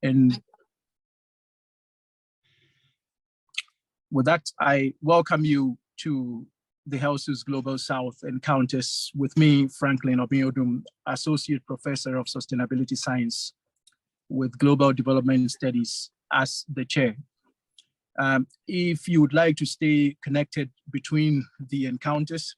And with that, I welcome you to the HELSUS Global South Encounters with me, Franklin Obeng-Odoom, Associate Professor of Sustainability Science with Global Development Studies as the chair. If you would like to stay connected between the encounters,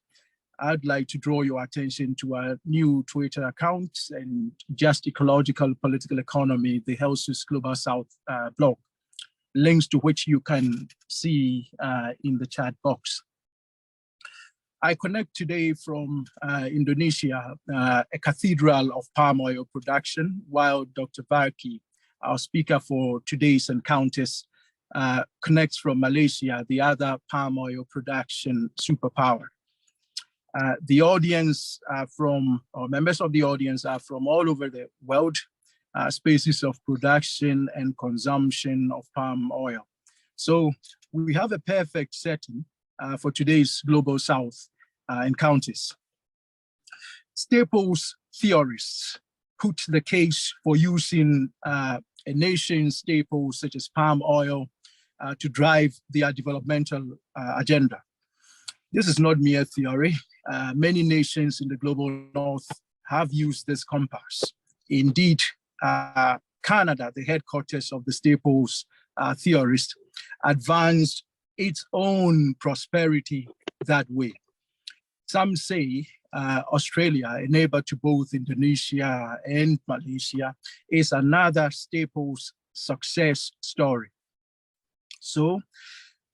I'd like to draw your attention to our new Twitter account and Just Ecological Political Economy, the HELSUS Global South blog, links to which you can see in the chat box. I connect today from Indonesia, a cathedral of palm oil production, while Dr. Varkkey, our speaker for today's encounters, connects from Malaysia, the other palm oil production superpower. The audience or members of the audience are from all over the world, spaces of production and consumption of palm oil. So we have a perfect setting for today's Global South encounters. Staples theorists put the case for using a nation's staples such as palm oil to drive their developmental agenda. This is not mere theory. Many nations in the global north have used this compass. Indeed, Canada, the headquarters of the staples theorist, advanced its own prosperity that way. Some say Australia, a neighbor to both Indonesia and Malaysia, is another staples success story. So,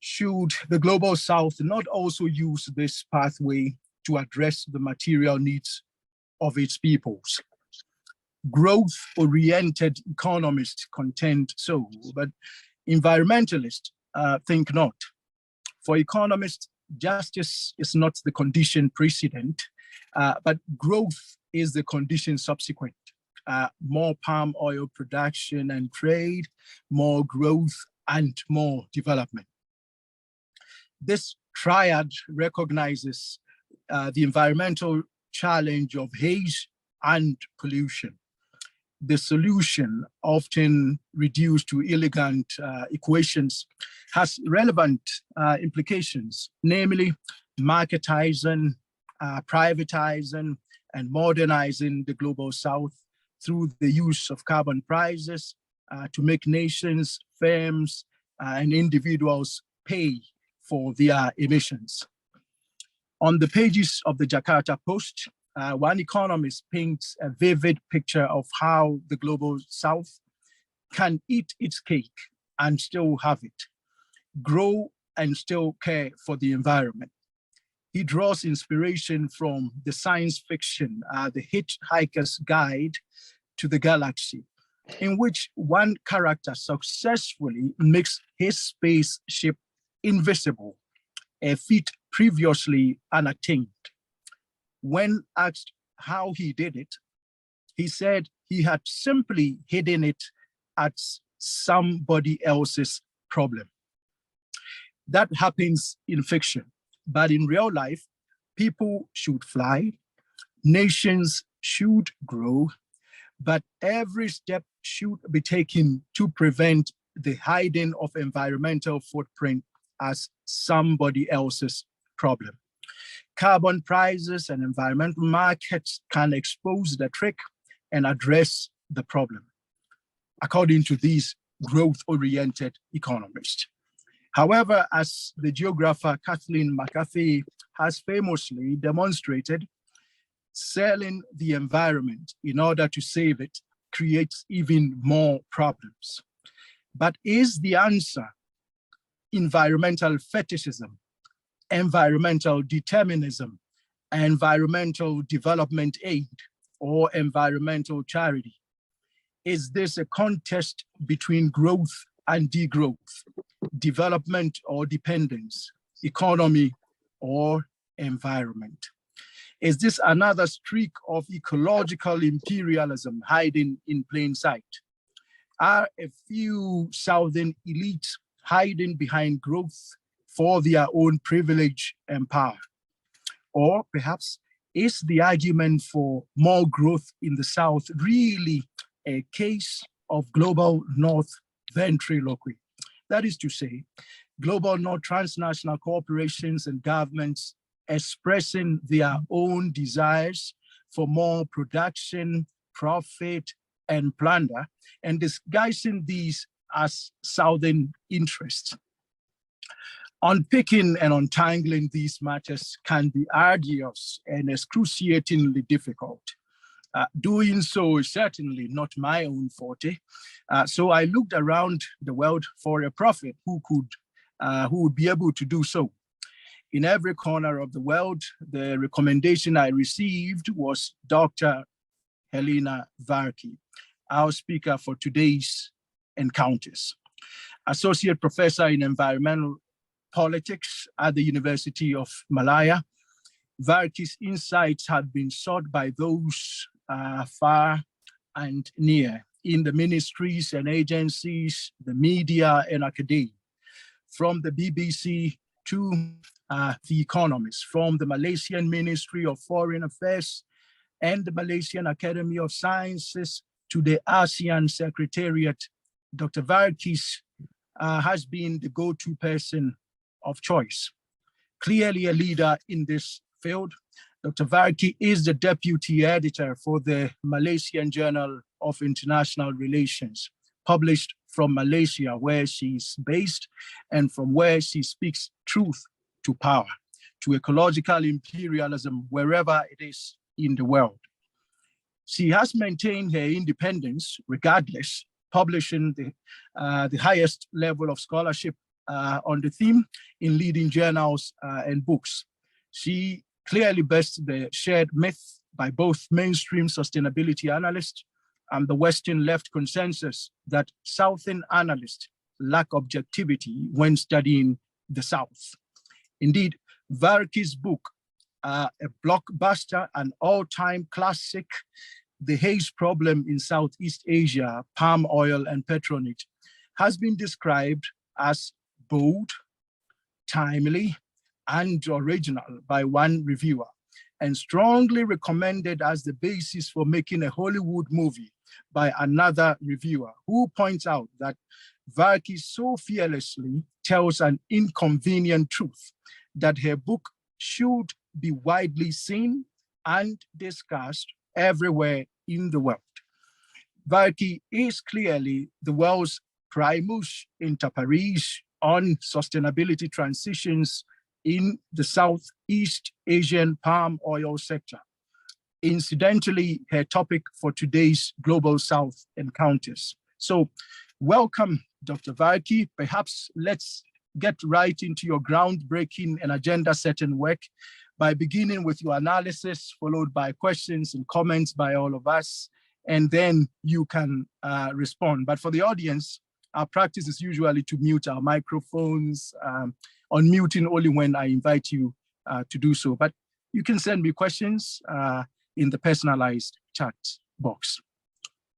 should the Global South not also use this pathway to address the material needs of its peoples? Growth-oriented economists contend so, but environmentalists think not. For economists, justice is not the condition precedent, but growth is the condition subsequent. More palm oil production and trade, more growth, and more development. This triad recognizes the environmental challenge of haze and pollution. The solution, often reduced to elegant equations, has relevant implications, namely marketizing, privatizing, and modernizing the Global South through the use of carbon prices to make nations, firms, and individuals pay for their emissions. On the pages of the Jakarta Post, one economist paints a vivid picture of how the Global South can eat its cake and still have it, grow and still care for the environment. He draws inspiration from the science fiction, The Hitchhiker's Guide to the Galaxy, in which one character successfully makes his spaceship invisible, a feat previously unattained. When asked how he did it, he said he had simply hidden it as somebody else's problem. That happens in fiction, but in real life, people should fly, nations should grow, but every step should be taken to prevent the hiding of environmental footprint as somebody else's problem. Carbon prices and environmental markets can expose the trick and address the problem, according to these growth-oriented economists. However, as the geographer Kathleen McAfee has famously demonstrated, selling the environment in order to save it creates even more problems. But is the answer environmental fetishism, environmental determinism, environmental development aid, or environmental charity? Is this a contest between growth and degrowth, development or dependence, economy or environment? Is this another streak of ecological imperialism hiding in plain sight? Are a few southern elites hiding behind growth for their own privilege and power? Or perhaps is the argument for more growth in the South really a case of global North ventriloquy. That is to say, global North transnational corporations and governments expressing their own desires for more production, profit, and plunder, and disguising these as Southern interests. Unpicking and untangling these matters can be arduous and excruciatingly difficult. Doing so is certainly not my own forte. So I looked around the world for a prophet who would be able to do so. In every corner of the world, the recommendation I received was Dr. Helena Varkkey, our speaker for today's encounters. Associate Professor in Environmental Politics at the University of Malaya, Varkkey's insights have been sought by those far and near in the ministries and agencies, the media and academia, from the BBC to The Economist, from the Malaysian Ministry of Foreign Affairs and the Malaysian Academy of Sciences to the ASEAN Secretariat. Dr. Varkkey has been the go-to person of choice. Clearly a leader in this field, Dr. Varkkey is the deputy editor for the Malaysian Journal of International Relations, published from Malaysia, where she's based, and from where she speaks truth to power, to ecological imperialism, wherever it is in the world. She has maintained her independence regardless, publishing the highest level of scholarship on the theme in leading journals and books. She clearly bests the shared myth by both mainstream sustainability analysts and the Western left consensus that Southern analysts lack objectivity when studying the South. Indeed, Varkkey's book, a blockbuster, an all-time classic, The Haze Problem in Southeast Asia, Palm Oil and Patronage, has been described as bold, timely, and original by one reviewer, and strongly recommended as the basis for making a Hollywood movie by another reviewer, who points out that Varkkey so fearlessly tells an inconvenient truth that her book should be widely seen and discussed everywhere in the world. Varkkey is clearly the world's primus inter pares on sustainability transitions in the Southeast Asian palm oil sector. Incidentally, her topic for today's Global South Encounters. So welcome, Dr. Varkkey. Perhaps let's get right into your groundbreaking and agenda-setting work by beginning with your analysis, followed by questions and comments by all of us, and then you can respond. But for the audience, our practice is usually to mute our microphones, unmuting only when I invite you to do so. But you can send me questions in the personalized chat box.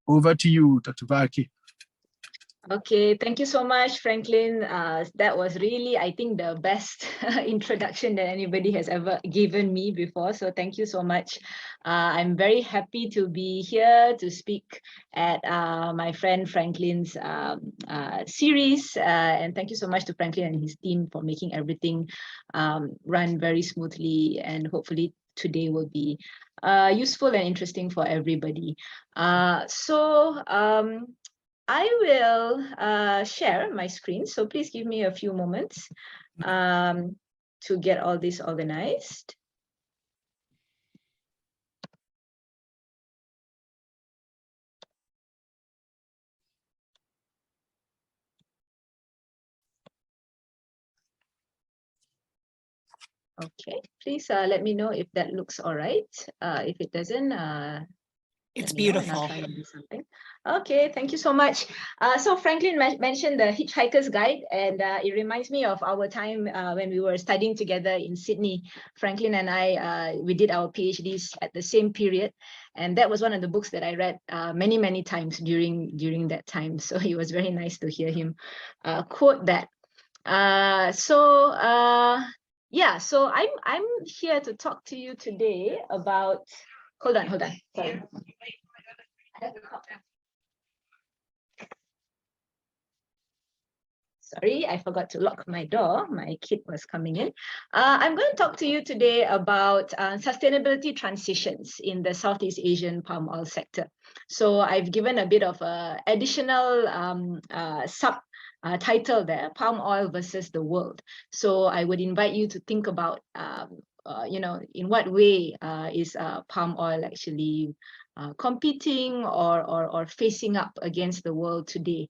Over to you, Dr. Varkkey. Okay, thank you so much, Franklin. That was really, I think, the best introduction that anybody has ever given me before. So thank you so much. I'm very happy to be here to speak at my friend Franklin's series. And thank you so much to Franklin and his team for making everything run very smoothly. And hopefully today will be useful and interesting for everybody. I will share my screen, so please give me a few moments to get all this organized. Okay, please let me know if that looks all right. If it doesn't, it's beautiful. Okay, thank you so much. So Franklin mentioned the Hitchhiker's Guide, and it reminds me of our time when we were studying together in Sydney. Franklin and I, we did our PhDs at the same period, and that was one of the books that I read many, many times during that time. So it was very nice to hear him quote that. Yeah, so I'm here to talk to you today about. Hold on. Sorry. Sorry, I forgot to lock my door. My kid was coming in. I'm going to talk to you today about sustainability transitions in the Southeast Asian palm oil sector. So I've given a bit of a additional title there, palm oil versus the world. So I would invite you to think about, in what way is palm oil actually competing or facing up against the world today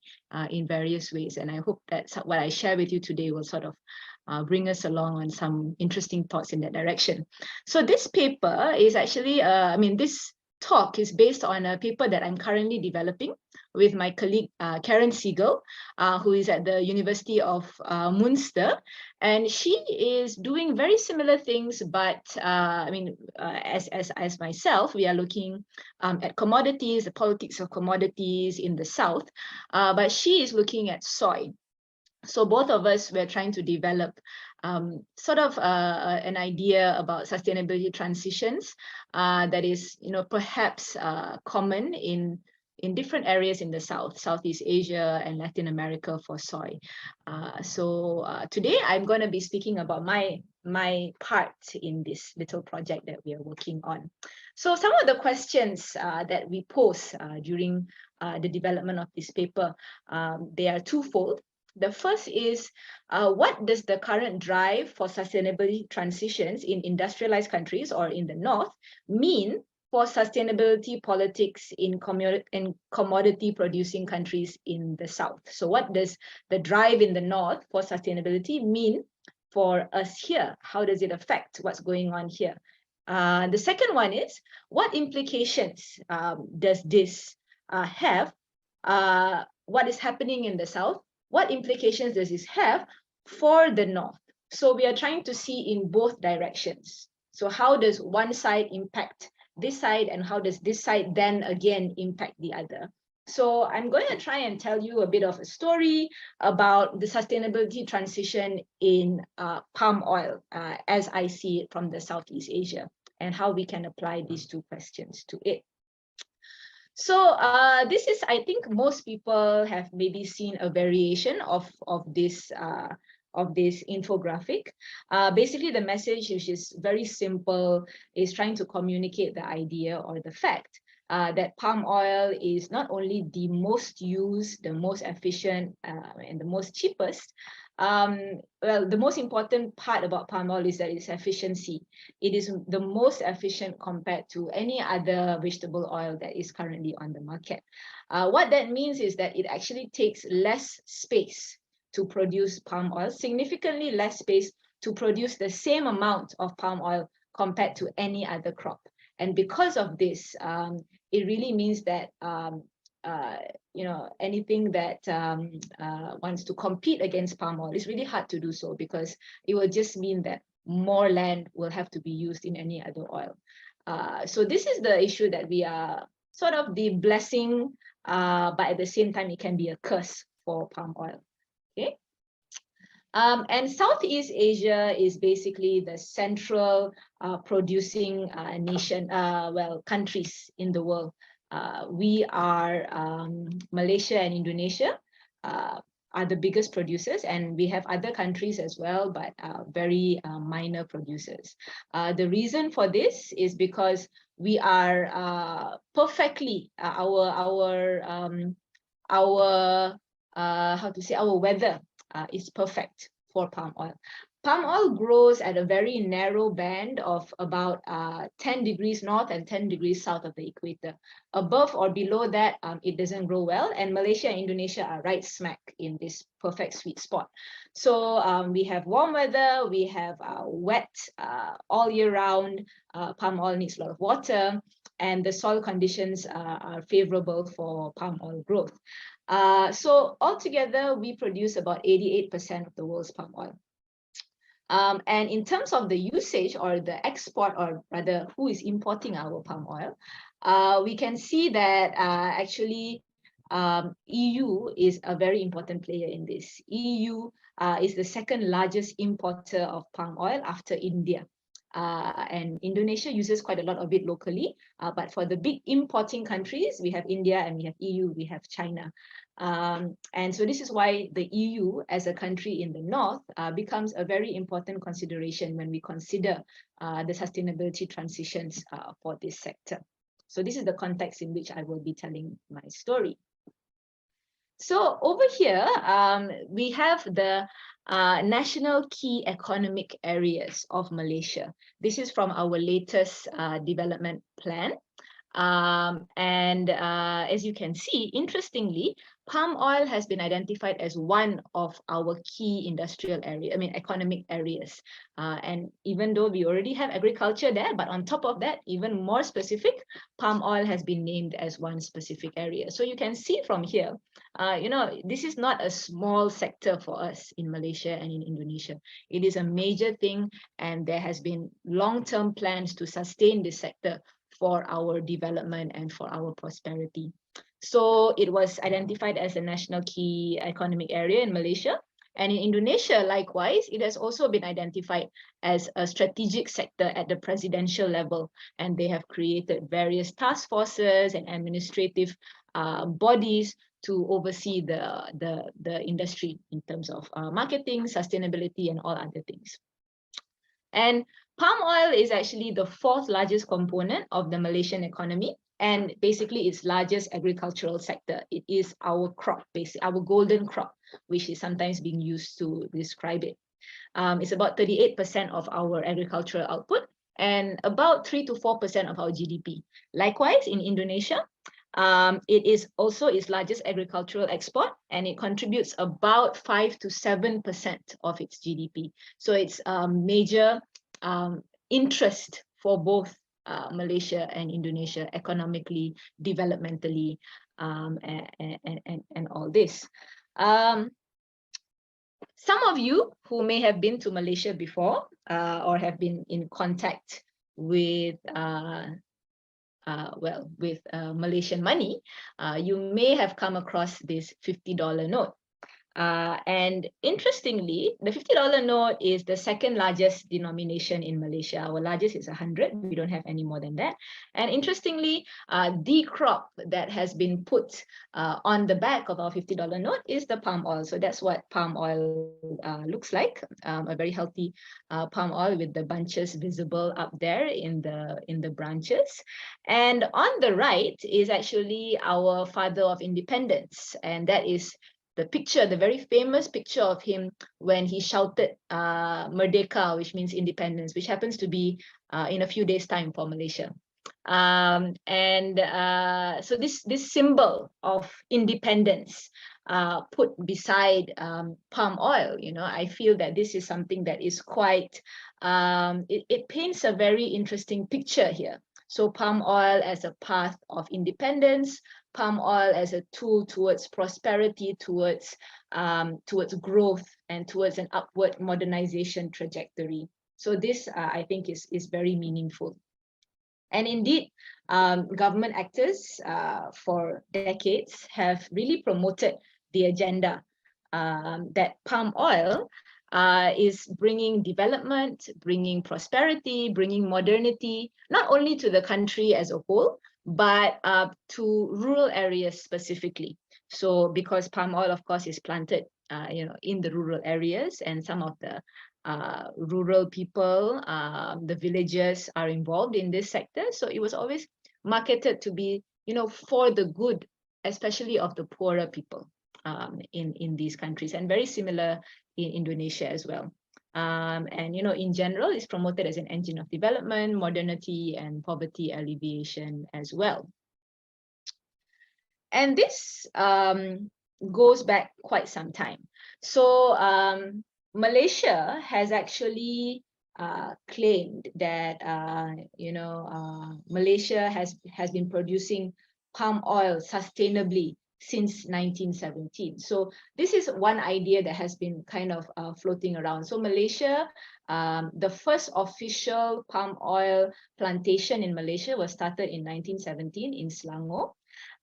in various ways. And I hope that what I share with you today will sort of bring us along on some interesting thoughts in that direction. So this paper is actually, this talk is based on a paper that I'm currently developing with my colleague Karen Siegel, who is at the University of Munster, and she is doing very similar things. But as myself, we are looking at commodities, the politics of commodities in the South, but she is looking at soy. So both of us were trying to develop sort of an idea about sustainability transitions that is, perhaps common in different areas in the South, Southeast Asia and Latin America for soy. So today I'm going to be speaking about my part in this little project that we are working on. So some of the questions that we pose during the development of this paper, they are twofold. The first is, what does the current drive for sustainability transitions in industrialized countries or in the North mean for sustainability politics in commodity producing countries in the South? So what does the drive in the North for sustainability mean for us here? How does it affect what's going on here? The second one is, what implications does this have? What is happening in the South? What implications does this have for the North? So we are trying to see in both directions. So how does one side impact this side, and how does this side then again impact the other? So I'm going to try and tell you a bit of a story about the sustainability transition in palm oil as I see it from the Southeast Asia, and how we can apply these two questions to it. So this is, I think most people have maybe seen a variation of this infographic. Basically, the message, which is very simple, is trying to communicate the idea or the fact that palm oil is not only the most used, the most efficient, and the most cheapest. Well, the most important part about palm oil is that its efficiency. It is the most efficient compared to any other vegetable oil that is currently on the market. What that means is that it actually takes less space to produce palm oil, significantly less space to produce the same amount of palm oil compared to any other crop. And because of this, it really means that anything that wants to compete against palm oil is really hard to do so, because it will just mean that more land will have to be used in any other oil. So this is the issue that we are sort of the blessing, but at the same time, it can be a curse for palm oil. Okay. And Southeast Asia is basically the central producing countries in the world. We are Malaysia and Indonesia are the biggest producers, and we have other countries as well, but very minor producers. The reason for this is because we are perfectly our weather is perfect for palm oil. Palm oil grows at a very narrow band of about 10 degrees north and 10 degrees south of the equator. Above or below that, it doesn't grow well, and Malaysia and Indonesia are right smack in this perfect sweet spot. So we have warm weather, we have wet all year round. Palm oil needs a lot of water, and the soil conditions are favorable for palm oil growth. So altogether, we produce about 88% of the world's palm oil. And in terms of the usage or the export, or rather who is importing our palm oil, we can see that actually EU is a very important player in this. EU is the second largest importer of palm oil after India. and Indonesia uses quite a lot of it locally. But for the big importing countries, we have India and we have EU, we have China. And so this is why the EU as a country in the north becomes a very important consideration when we consider the sustainability transitions for this sector. So this is the context in which I will be telling my story. So over here, we have the national key economic areas of Malaysia. This is from our latest development plan. As you can see, interestingly, palm oil has been identified as one of our key industrial economic areas. And even though we already have agriculture there, but on top of that, even more specific, palm oil has been named as one specific area. So you can see from here, this is not a small sector for us in Malaysia and in Indonesia. It is a major thing, and there has been long-term plans to sustain this sector for our development and for our prosperity. So it was identified as a national key economic area in Malaysia. And in Indonesia, likewise, it has also been identified as a strategic sector at the presidential level. And they have created various task forces and administrative bodies to oversee the industry in terms of marketing, sustainability, and all other things. And palm oil is actually the fourth largest component of the Malaysian economy, and basically its largest agricultural sector. It is our crop, basically our golden crop, which is sometimes being used to describe it. It's about 38% of our agricultural output and about 3 to 4% of our GDP. Likewise, in Indonesia, it is also its largest agricultural export, and it contributes about 5 to 7% of its GDP. So it's a major interest for both Malaysia and Indonesia economically, developmentally, and all this. Some of you who may have been to Malaysia before or have been in contact with Malaysian money, you may have come across this $50 note. And interestingly, the $50 note is the second largest denomination in Malaysia. Our largest is 100. We don't have any more than that. And interestingly, the crop that has been put on the back of our $50 note is the palm oil. So that's what palm oil looks like, a very healthy palm oil with the bunches visible up there in the branches. And on the right is actually our father of independence, and that is the picture, the very famous picture of him when he shouted Merdeka, which means independence, which happens to be in a few days' time for Malaysia. So this symbol of independence put beside palm oil, I feel that this is something that is quite, it paints a very interesting picture here. So palm oil as a path of independence, palm oil as a tool towards prosperity, towards growth, and towards an upward modernization trajectory. So this, I think, is very meaningful. And indeed, government actors for decades have really promoted the agenda that palm oil is bringing development, bringing prosperity, bringing modernity, not only to the country as a whole, but to rural areas specifically. So because palm oil, of course, is planted in the rural areas, and some of the rural people, the villagers are involved in this sector. So it was always marketed to be, for the good, especially of the poorer people in these countries, and very similar in Indonesia as well. And in general, it's promoted as an engine of development, modernity, and poverty alleviation as well. And this goes back quite some time. So Malaysia has actually claimed that Malaysia has been producing palm oil sustainably since 1917. So this is one idea that has been kind of floating around. So Malaysia, the first official palm oil plantation in Malaysia was started in 1917 in Selangor.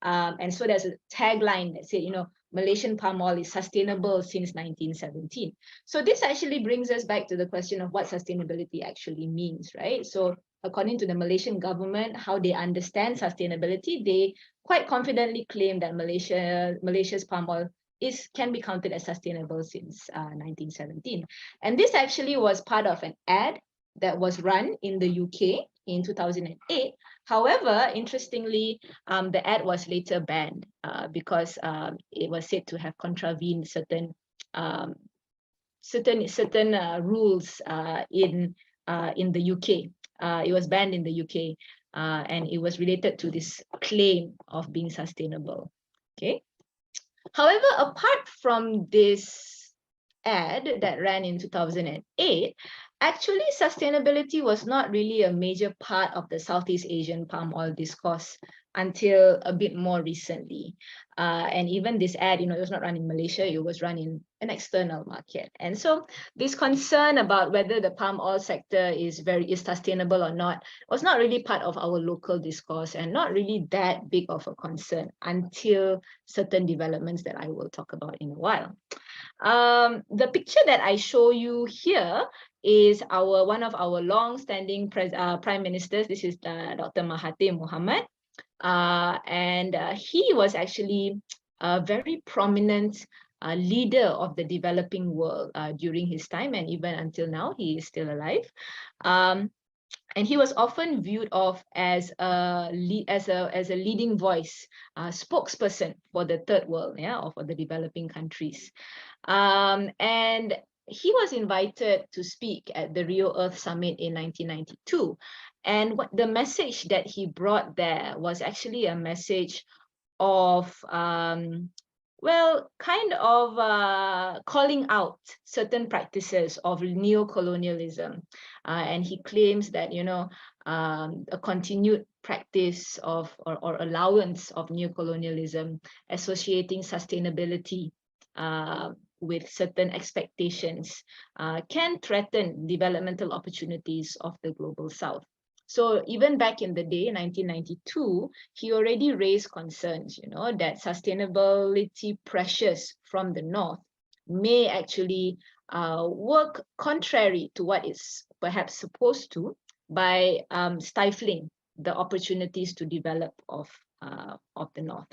And so there's a tagline that said, Malaysian palm oil is sustainable since 1917. So this actually brings us back to the question of what sustainability actually means, right? So according to the Malaysian government, how they understand sustainability, they quite confidently claim that Malaysia's palm oil can be counted as sustainable since 1917. And this actually was part of an ad that was run in the UK in 2008. However, interestingly, the ad was later banned because it was said to have contravened certain rules in the UK. It was banned in the UK, and it was related to this claim of being sustainable. Okay. However, apart from this ad that ran in 2008, actually sustainability was not really a major part of the Southeast Asian palm oil discourse until a bit more recently. And even this ad, it was not run in Malaysia, it was run in an external market. And so this concern about whether the palm oil sector is sustainable or not was not really part of our local discourse and not really that big of a concern until certain developments that I will talk about in a while. The picture that I show you here is one of our long-standing prime ministers. This is Dr. Mahathir Mohamad. And he was actually a very prominent leader of the developing world during his time, and even until now, he is still alive. And he was often viewed of as a leading voice, spokesperson for the third world, or for the developing countries. And he was invited to speak at the Rio Earth Summit in 1992. And the message that he brought there was actually a message of, calling out certain practices of neocolonialism. And he claims that, a continued practice of or allowance of neocolonialism, associating sustainability with certain expectations, can threaten developmental opportunities of the global South. So even back in the day, 1992, he already raised concerns, that sustainability pressures from the North may actually work contrary to what it's perhaps supposed to by stifling the opportunities to develop of the North.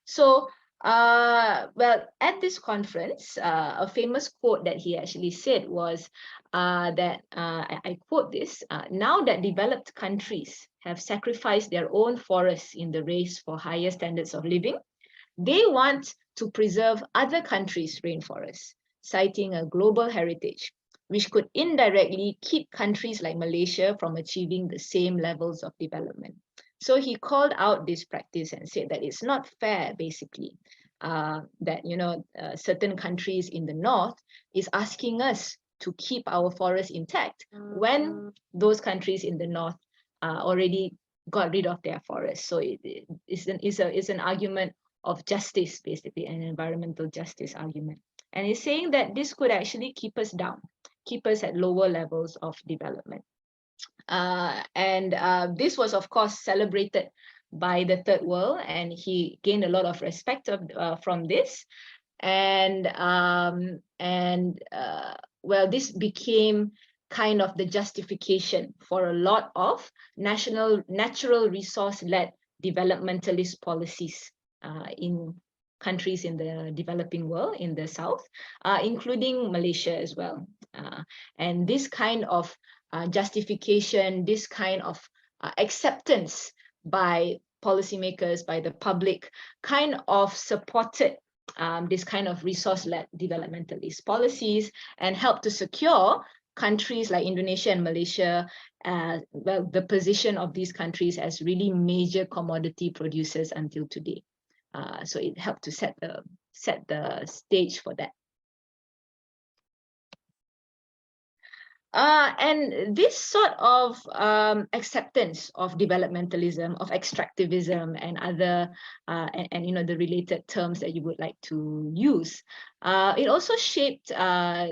So, at this conference, a famous quote that he actually said was that, I quote this, now that developed countries have sacrificed their own forests in the race for higher standards of living, they want to preserve other countries' rainforests, citing a global heritage, which could indirectly keep countries like Malaysia from achieving the same levels of development. So he called out this practice and said that it's not fair, basically, that certain countries in the North is asking us to keep our forests intact when those countries in the North already got rid of their forests. So it's an argument of justice, basically, an environmental justice argument. And he's saying that this could actually keep us down, keep us at lower levels of development. This was, of course, celebrated by the third world, and he gained a lot of respect from this. This became kind of the justification for a lot of natural resource-led developmentalist policies in countries in the developing world, in the South, including Malaysia as well. And this kind of justification, this kind of acceptance by policymakers, by the public, kind of supported this kind of resource-led developmentalist policies and helped to secure countries like Indonesia and Malaysia, the position of these countries as really major commodity producers until today. So it helped to set the stage for that. And this sort of acceptance of developmentalism, of extractivism, and other the related terms that you would like to use, it also shaped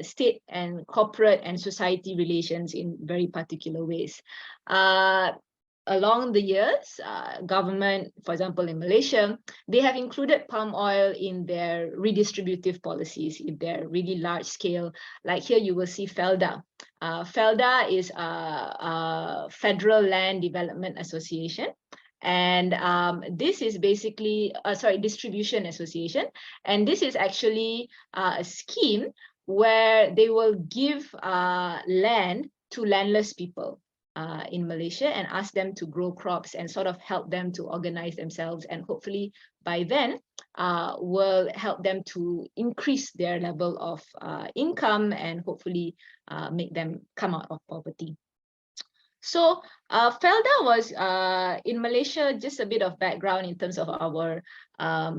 state and corporate and society relations in very particular ways. along the years, government, for example, in Malaysia, they have included palm oil in their redistributive policies if they're really large scale. Like here, you will see FELDA. FELDA is a Federal Land Development Association. And this is basically, Distribution Association. And this is actually a scheme where they will give land to landless people in Malaysia and ask them to grow crops and sort of help them to organize themselves. And hopefully by then will help them to increase their level of income and hopefully make them come out of poverty. So FELDA was in Malaysia, just a bit of background in terms of our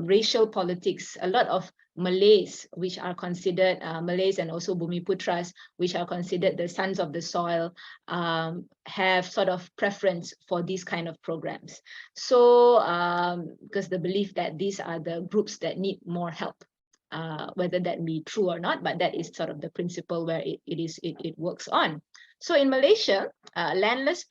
racial politics. A lot of Malays, which are considered Malays and also Bumiputras, which are considered the sons of the soil, have sort of preference for these kind of programs. So because the belief that these are the groups that need more help, whether that be true or not, but that is sort of the principle where it works on. So in Malaysia, landless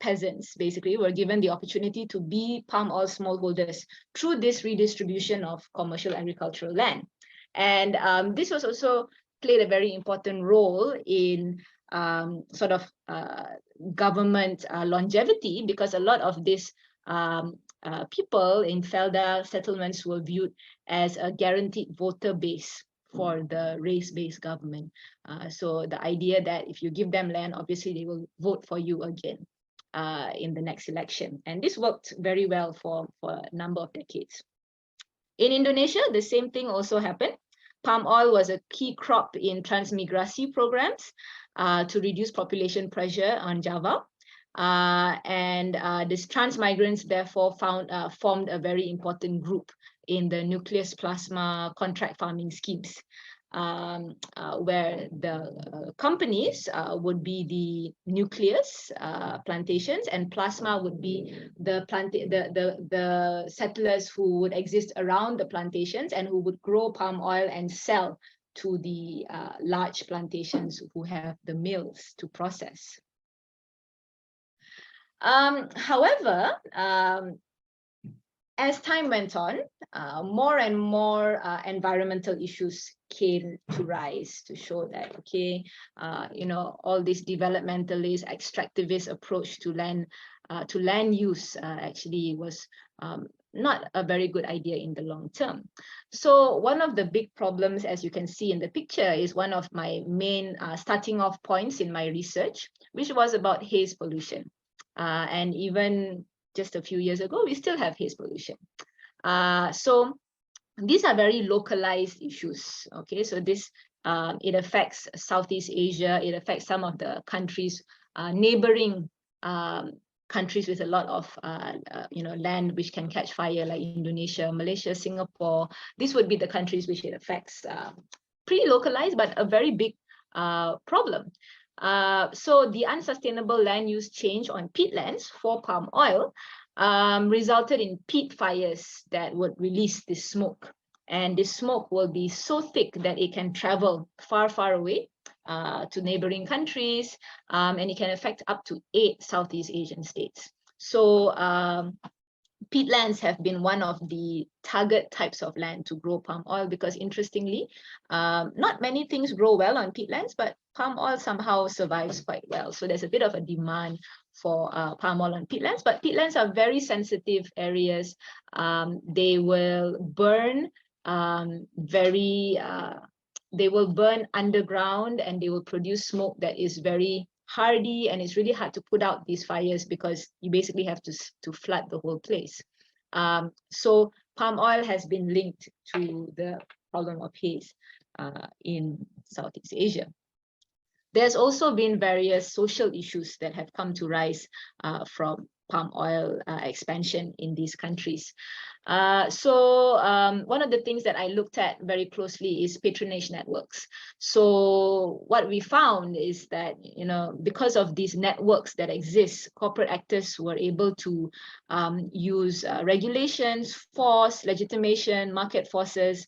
peasants basically were given the opportunity to be palm oil smallholders through this redistribution of commercial agricultural land. And this was also played a very important role in sort of government longevity, because a lot of these people in FELDA settlements were viewed as a guaranteed voter base for the race-based government. So the idea that if you give them land, obviously they will vote for you again in the next election. And this worked very well for a number of decades. In Indonesia, the same thing also happened. Palm oil was a key crop in transmigrasi programs to reduce population pressure on Java. These transmigrants therefore formed a very important group in the nucleus plasma contract farming schemes, where the companies would be the nucleus plantations, and plasma would be the settlers who would exist around the plantations and who would grow palm oil and sell to the large plantations who have the mills to process. However, as time went on, more and more environmental issues came to rise to show that, okay, all this developmentalist, extractivist approach to land use actually was not a very good idea in the long term. So one of the big problems, as you can see in the picture, is one of my main starting off points in my research, which was about haze pollution. And even just a few years ago, we still have haze pollution. So these are very localized issues. Okay, so this it affects Southeast Asia. It affects some of the countries, neighboring countries with a lot of land which can catch fire, like Indonesia, Malaysia, Singapore. These would be the countries which it affects. Pretty localized, but a very big problem. So the unsustainable land use change on peatlands for palm oil resulted in peat fires that would release this smoke. And this smoke will be so thick that it can travel far, far away to neighboring countries, and it can affect up to 8 Southeast Asian states. So peatlands have been one of the target types of land to grow palm oil, because interestingly, not many things grow well on peatlands, but palm oil somehow survives quite well. So there's a bit of a demand for palm oil on peatlands, but peatlands are very sensitive areas. They will burn they will burn underground, and they will produce smoke that is very hardy, and it's really hard to put out these fires because you basically have to flood the whole place. So palm oil has been linked to the problem of haze in Southeast Asia. There's also been various social issues that have come to rise from palm oil expansion in these countries. So one of the things that I looked at very closely is patronage networks. So what we found is that, because of these networks that exist, corporate actors were able to use regulations, force, legitimation, market forces,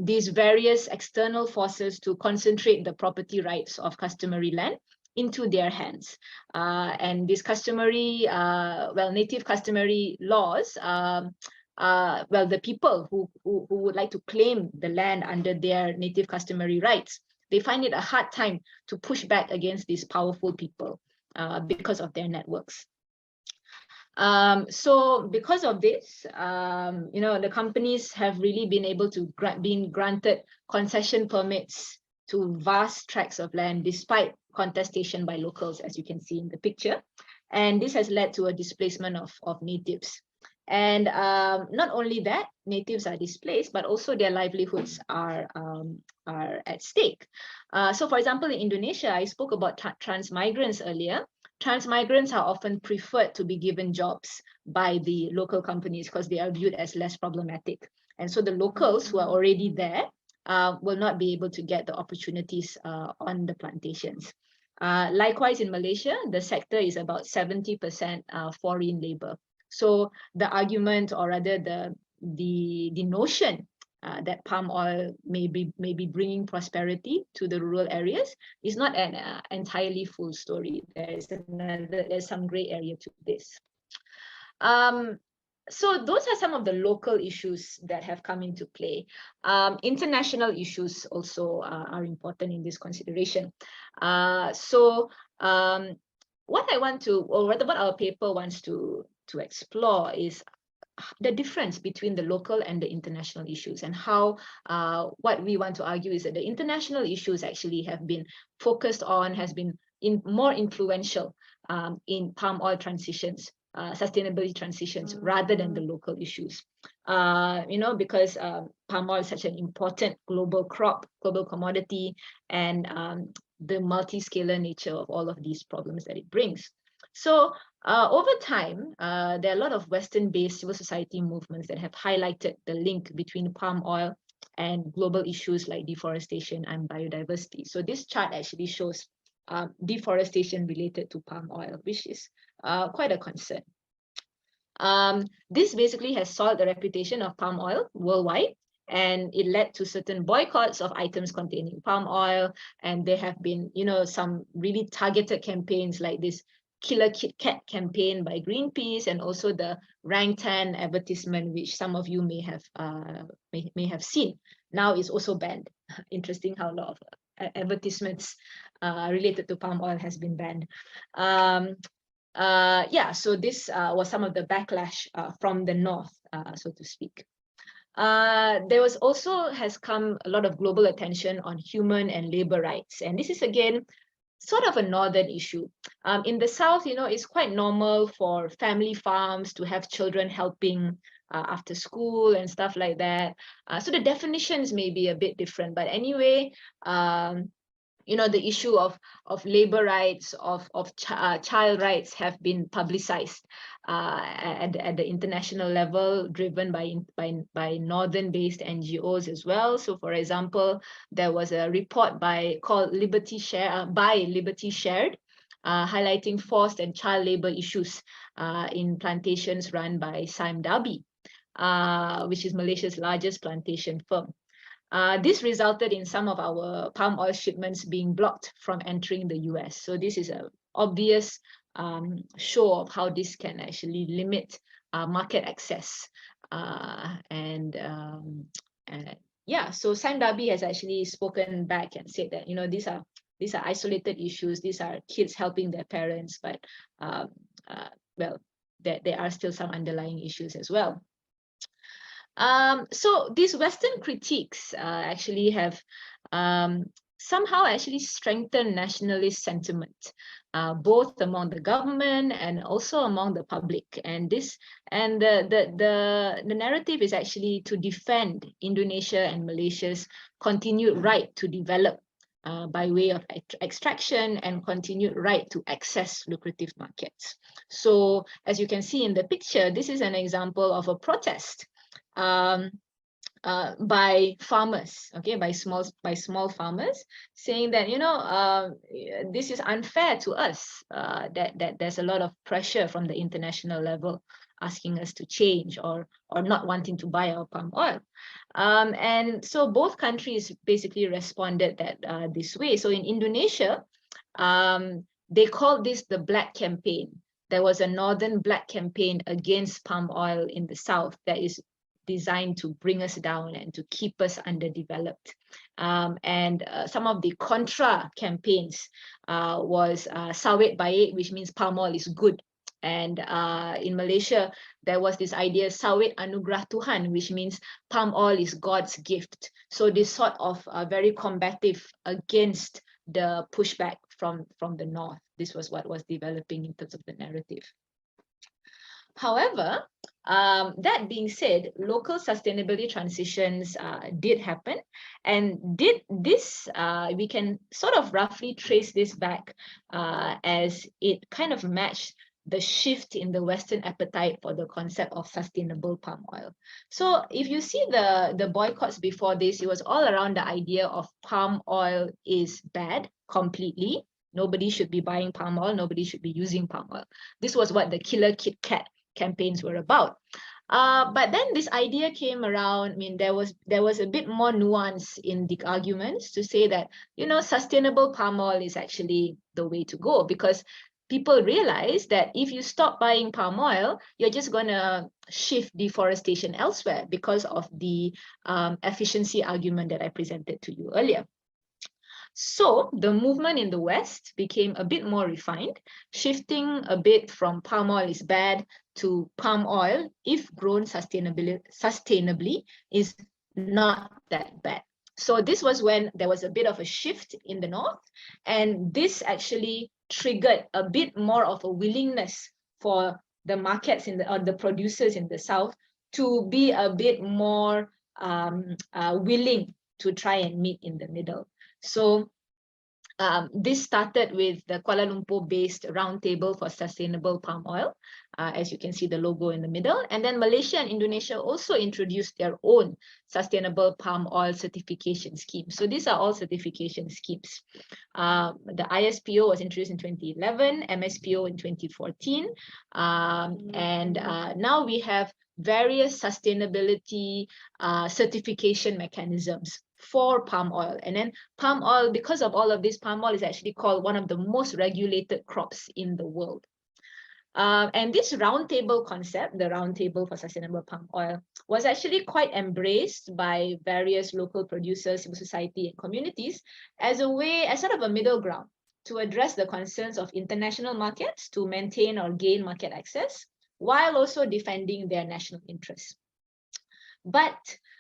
these various external forces to concentrate the property rights of customary land into their hands. And these customary, native customary laws, the people who would like to claim the land under their native customary rights, they find it a hard time to push back against these powerful people because of their networks. So because of this, the companies have really been able to been granted concession permits to vast tracts of land despite contestation by locals, as you can see in the picture. And this has led to a displacement of natives. And not only that, natives are displaced, but also their livelihoods are at stake. So for example, in Indonesia, I spoke about transmigrants earlier. Transmigrants are often preferred to be given jobs by the local companies because they are viewed as less problematic. And so the locals who are already there will not be able to get the opportunities on the plantations. Likewise, in Malaysia, the sector is about 70% foreign labor. So the argument, or rather the notion that palm oil may be bringing prosperity to the rural areas is not an entirely full story. There's some gray area to this. So those are some of the local issues that have come into play. International issues also are important in this consideration. What I want to, or rather what our paper wants to explore is the difference between the local and the international issues, and how what we want to argue is that the international issues actually have been focused on, has been more influential in palm oil transitions, sustainability transitions, rather than the local issues. Because palm oil is such an important global crop, global commodity, and the multi-scalar nature of all of these problems that it brings. So over time, there are a lot of Western-based civil society movements that have highlighted the link between palm oil and global issues like deforestation and biodiversity. So this chart actually shows deforestation related to palm oil, which is quite a concern. This basically has soiled the reputation of palm oil worldwide, and it led to certain boycotts of items containing palm oil. And there have been, some really targeted campaigns like this Killer Kit Kat campaign by Greenpeace, and also the Rang Tan advertisement, which some of you may have seen. Now is also banned. Interesting how a lot of advertisements related to palm oil has been banned. So this was some of the backlash from the north, so to speak. There has come a lot of global attention on human and labor rights, and this is again sort of a northern issue. In the south, it's quite normal for family farms to have children helping after school and stuff like that. So the definitions may be a bit different, but anyway, the issue of labor rights, of child rights have been publicized at the international level, driven by northern-based NGOs as well. So, for example, there was a report called Liberty Shared, highlighting forced and child labor issues in plantations run by Sime Darby, which is Malaysia's largest plantation firm. This resulted in some of our palm oil shipments being blocked from entering the US. So this is an obvious show of how this can actually limit market access. So Sime Darby has actually spoken back and said that, these are isolated issues. These are kids helping their parents, but there are still some underlying issues as well. So these Western critiques actually have somehow actually strengthened nationalist sentiment, both among the government and also among the public. And the narrative is actually to defend Indonesia and Malaysia's continued right to develop by way of extraction and continued right to access lucrative markets. So as you can see in the picture, this is an example of a protest by farmers, by small farmers, saying that this is unfair to us, that there's a lot of pressure from the international level asking us to change or not wanting to buy our palm oil. And so both countries basically responded that this way. So in Indonesia, They called this the Black Campaign. There was a Northern Black Campaign against palm oil in the South that is designed to bring us down and to keep us underdeveloped. Some of the contra campaigns was Sawit Baik, which means palm oil is good. And in Malaysia, there was this idea, Sawit Anugerah Tuhan, which means palm oil is God's gift. So this sort of very combative against the pushback from the North. This was what was developing in terms of the narrative. However, that being said, local sustainability transitions did happen, and we can sort of roughly trace this back as it kind of matched the shift in the Western appetite for the concept of sustainable palm oil. So if you see the boycotts before this, it was all around the idea of palm oil is bad completely. Nobody should be buying palm oil. Nobody should be using palm oil. This was what the Killer Kit Kat campaigns were about. But then this idea came around. I mean, there was a bit more nuance in the arguments to say that, you know, sustainable palm oil is actually the way to go, because people realize that if you stop buying palm oil, you're just going to shift deforestation elsewhere because of the efficiency argument that I presented to you earlier. So the movement in the West became a bit more refined, shifting a bit from palm oil is bad to palm oil, if grown sustainably, is not that bad. So this was when there was a bit of a shift in the North, and this actually triggered a bit more of a willingness for the markets or the producers in the South to be a bit more willing to try and meet in the middle. So this started with the Kuala Lumpur-based Roundtable for Sustainable Palm Oil, as you can see the logo in the middle. And then Malaysia and Indonesia also introduced their own Sustainable Palm Oil Certification Scheme. So these are all certification schemes. The ISPO was introduced in 2011, MSPO in 2014. Now we have various sustainability certification mechanisms for palm oil. And then palm oil, because of all of this, palm oil is actually called one of the most regulated crops in the world. And this roundtable concept, the Roundtable for Sustainable Palm Oil, was actually quite embraced by various local producers, civil society, and communities as sort of a middle ground to address the concerns of international markets to maintain or gain market access, while also defending their national interests. But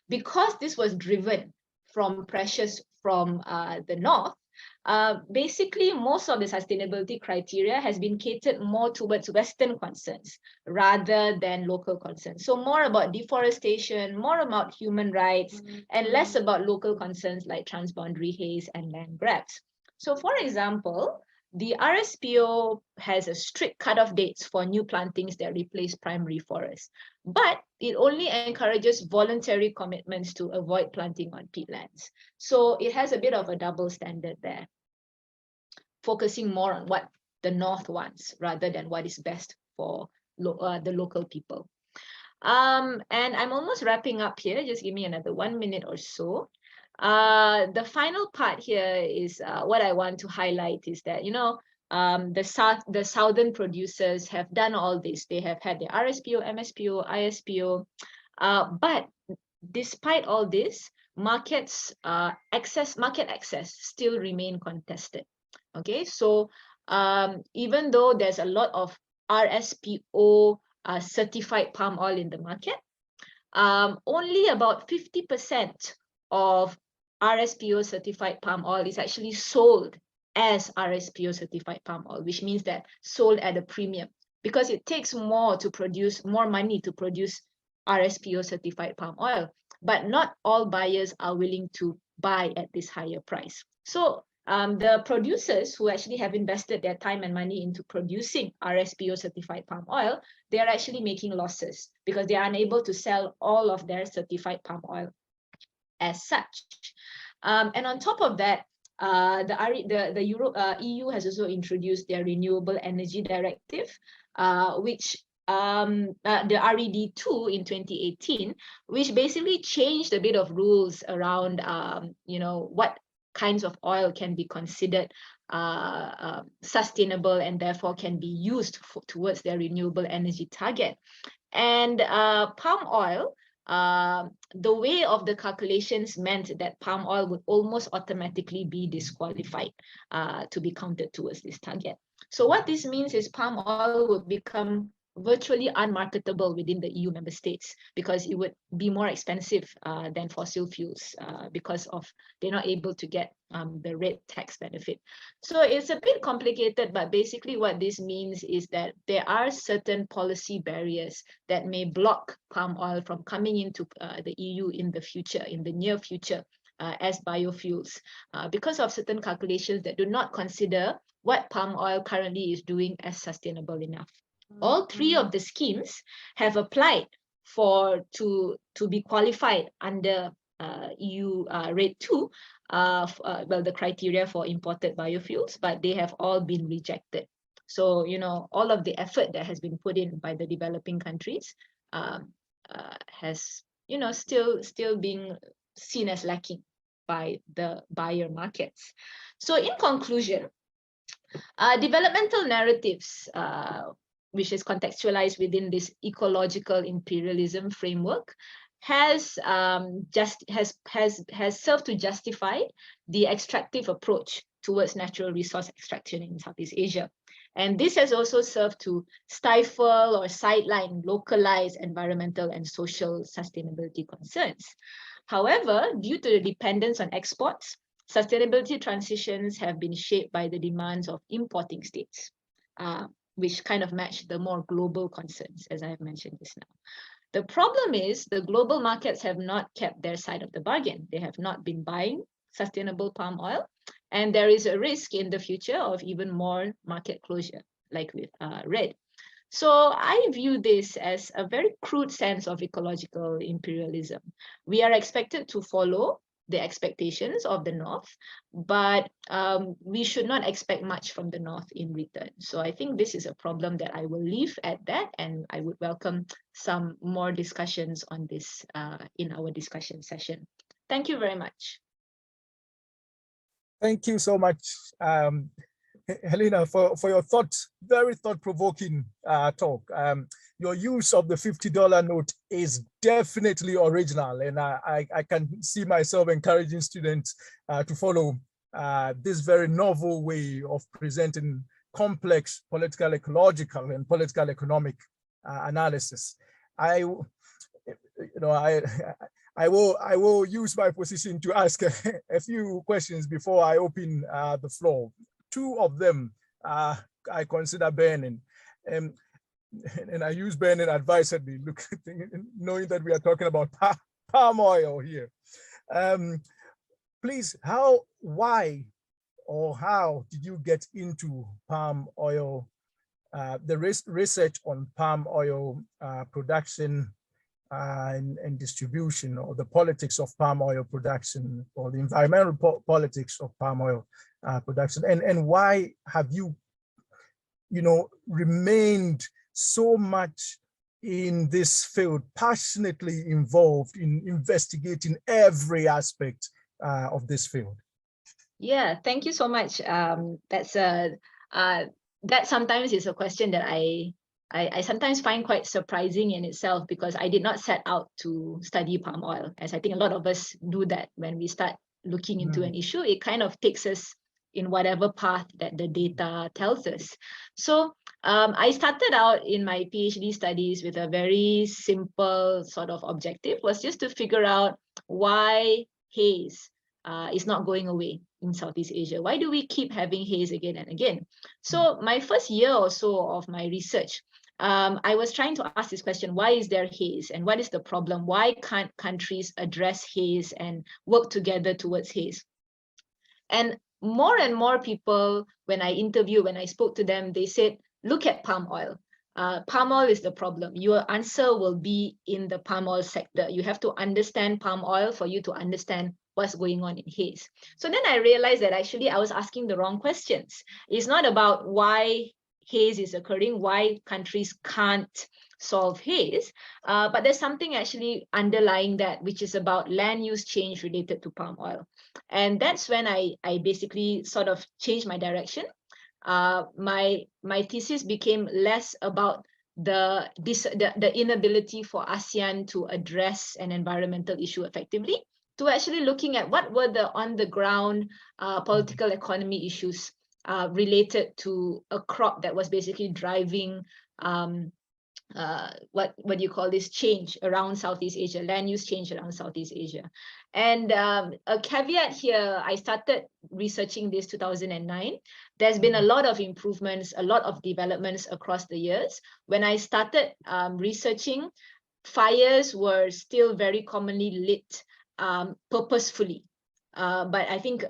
because this was driven from pressures from the North, basically most of the sustainability criteria has been catered more towards Western concerns rather than local concerns. So more about deforestation, more about human rights, and less about local concerns like transboundary haze and land grabs. So for example, the RSPO has a strict cutoff dates for new plantings that replace primary forests, but it only encourages voluntary commitments to avoid planting on peatlands. So it has a bit of a double standard there, focusing more on what the North wants rather than what is best for the local people. And I'm almost wrapping up here. Just give me another 1 minute or so. The final part here is what I want to highlight is that, you know, the southern producers have done all this. They have had the RSPO, MSPO, ISPO, but despite all this, market access still remain contested. Okay, so even though there's a lot of RSPO certified palm oil in the market, only about 50% of RSPO certified palm oil is actually sold as RSPO certified palm oil, which means that sold at a premium, because it takes more money to produce RSPO certified palm oil, but not all buyers are willing to buy at this higher price. So the producers who actually have invested their time and money into producing RSPO certified palm oil, they are actually making losses because they are unable to sell all of their certified palm oil as such. And on top of that, the EU has also introduced their Renewable Energy Directive, which the RED2 in 2018, which basically changed a bit of rules around, you know, what kinds of oil can be considered sustainable and therefore can be used towards their renewable energy target. And palm oil, the way of the calculations meant that palm oil would almost automatically be disqualified to be counted towards this target. So what this means is palm oil would become virtually unmarketable within the EU member states because it would be more expensive than fossil fuels because of they're not able to get the red tax benefit. So it's a bit complicated, but basically what this means is that there are certain policy barriers that may block palm oil from coming into the EU in the future, in the near future, as biofuels because of certain calculations that do not consider what palm oil currently is doing as sustainable enough. All three of the schemes have applied to be qualified under EU RED 2, well, the criteria for imported biofuels, but they have all been rejected. So, you know, all of the effort that has been put in by the developing countries has, you know, still being seen as lacking by the buyer markets. So in conclusion, developmental narratives, which is contextualized within this ecological imperialism framework, has served to justify the extractive approach towards natural resource extraction in Southeast Asia. And this has also served to stifle or sideline localized environmental and social sustainability concerns. However, due to the dependence on exports, sustainability transitions have been shaped by the demands of importing states, which kind of match the more global concerns, as I have mentioned just now. The problem is the global markets have not kept their side of the bargain. They have not been buying sustainable palm oil, and there is a risk in the future of even more market closure, like with RED. So I view this as a very crude sense of ecological imperialism. We are expected to follow the expectations of the North, but we should not expect much from the North in return. So I think this is a problem that I will leave at that, and I would welcome some more discussions on this in our discussion session. Thank you very much. Thank you so much, Helena, for your very thought-provoking talk. Your use of the $50 note is definitely original, and I can see myself encouraging students to follow this very novel way of presenting complex political, ecological, and political economic analysis. I will use my position to ask a few questions before I open the floor. Two of them I consider burning. And I use burning advisedly, knowing that we are talking about palm oil here. Please, why or how did you get into palm oil, the research on palm oil production and distribution, or the politics of palm oil production, or the environmental politics of palm oil production, and why have you, remained so much in this field, passionately involved in investigating every aspect of this field? Yeah, thank you so much. That sometimes is a question that I sometimes find quite surprising in itself, because I did not set out to study palm oil, as I think a lot of us do that when we start looking into an issue. It kind of takes us in whatever path that the data tells us. So I started out in my PhD studies with a very simple sort of objective, was just to figure out why haze is not going away in Southeast Asia. Why do we keep having haze again and again? So my first year or so of my research, I was trying to ask this question: why is there haze, and what is the problem? Why can't countries address haze and work together towards haze? And more people, when I spoke to them, they said, look at palm oil. Palm oil is the problem. Your answer will be in the palm oil sector. You have to understand palm oil for you to understand what's going on in haze. So then I realized that actually I was asking the wrong questions. It's not about why haze is occurring, why countries can't solve haze. But there's something actually underlying that, which is about land use change related to palm oil. And that's when I basically sort of changed my direction. My thesis became less about the inability for ASEAN to address an environmental issue effectively, to actually looking at what were the on-the-ground political economy issues related to a crop that was basically driving what do you call this, change around Southeast Asia, land use change around Southeast Asia. And a caveat here, I started researching this 2009. There's been a lot of improvements, a lot of developments across the years. When I started researching, fires were still very commonly lit purposefully. But I think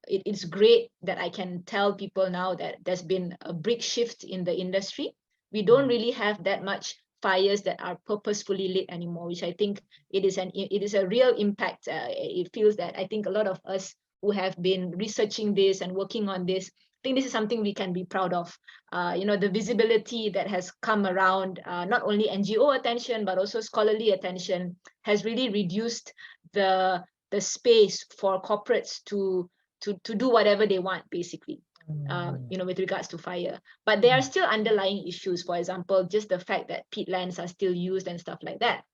it's great that I can tell people now that there's been a big shift in the industry. We don't really have that much fires that are purposefully lit anymore, which I think it is a real impact. It feels that I think a lot of us who have been researching this and working on this, I think this is something we can be proud of. The visibility that has come around, not only NGO attention, but also scholarly attention, has really reduced the space for corporates to do whatever they want, basically. With regards to fire, but there are still underlying issues. For example, just the fact that peatlands are still used and stuff like that.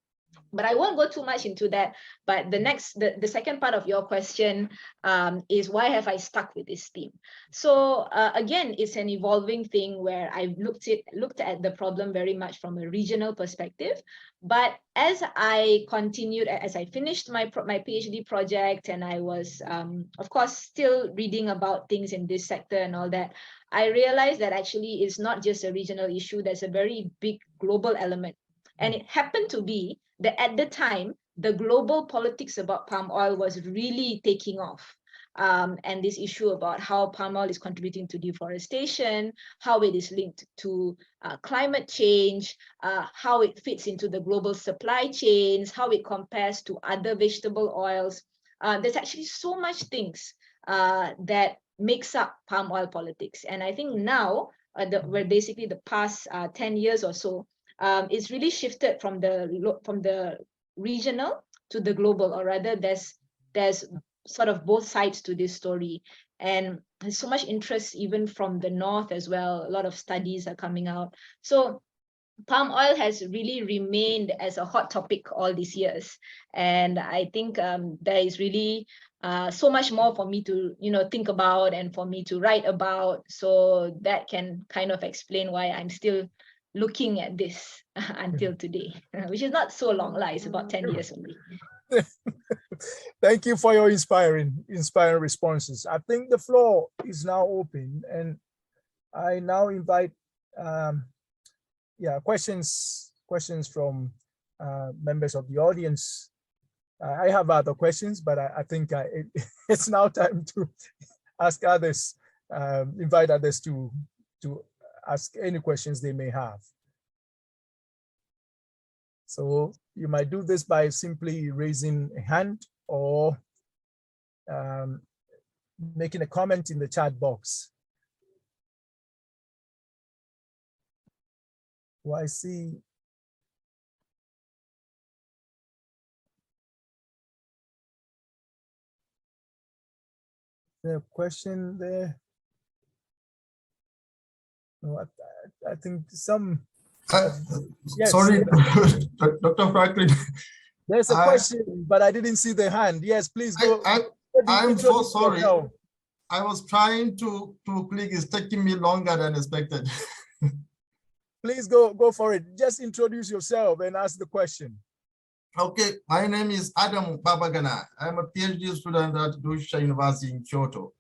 But I won't go too much into that. But the second part of your question is, why have I stuck with this theme? So again, it's an evolving thing where I've looked at the problem very much from a regional perspective. But as I continued, as I finished my PhD project, and I was, of course, still reading about things in this sector and all that, I realized that actually it's not just a regional issue. There's a very big global element. And it happened to be that at the time, the global politics about palm oil was really taking off. And this issue about how palm oil is contributing to deforestation, how it is linked to climate change, how it fits into the global supply chains, how it compares to other vegetable oils. There's actually so much things that makes up palm oil politics. And I think now, where basically the past 10 years or so, it's really shifted from the regional to the global, or rather there's sort of both sides to this story. And there's so much interest even from the north as well. A lot of studies are coming out. So palm oil has really remained as a hot topic all these years. And I think there is really so much more for me to think about and for me to write about. So that can kind of explain why I'm still looking at this until today, which is not so long, it's about 10 years only. Thank you for your inspiring responses. I think the floor is now open, and I now invite questions from members of the audience. I have other questions, but I think it's now time to ask others, invite others to ask any questions they may have. So you might do this by simply raising a hand or making a comment in the chat box. Well, I see the question there. No, I think some. Yes. Sorry, Dr. Franklin. There's a question, but I didn't see the hand. Yes, please go. I'm so sorry. I was trying to click. It's taking me longer than expected. Please go for it. Just introduce yourself and ask the question. Okay, my name is Adam Babagana. I'm a PhD student at Dusha University in Kyoto.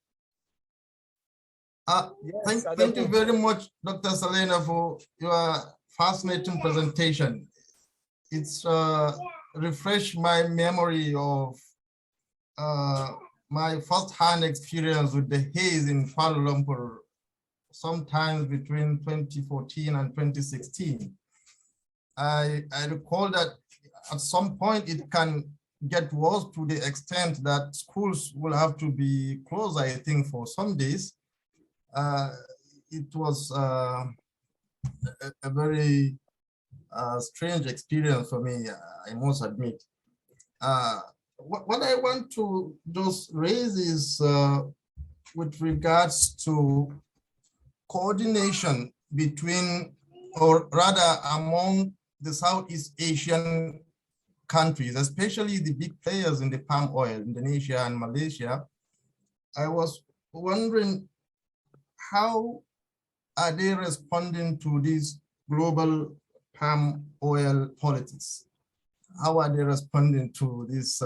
Yes, thank you very much, Dr. Helena, for your fascinating presentation. It's refreshed my memory of my first-hand experience with the haze in Kuala Lumpur, sometime between 2014 and 2016. I recall that at some point it can get worse to the extent that schools will have to be closed, I think, for some days. it was a very strange experience for me, I must admit. What I want to just raise is with regards to coordination between, or rather among, the Southeast Asian countries, especially the big players in the palm oil, Indonesia and Malaysia. I was wondering, how are they responding to these global palm oil politics? How are they responding to this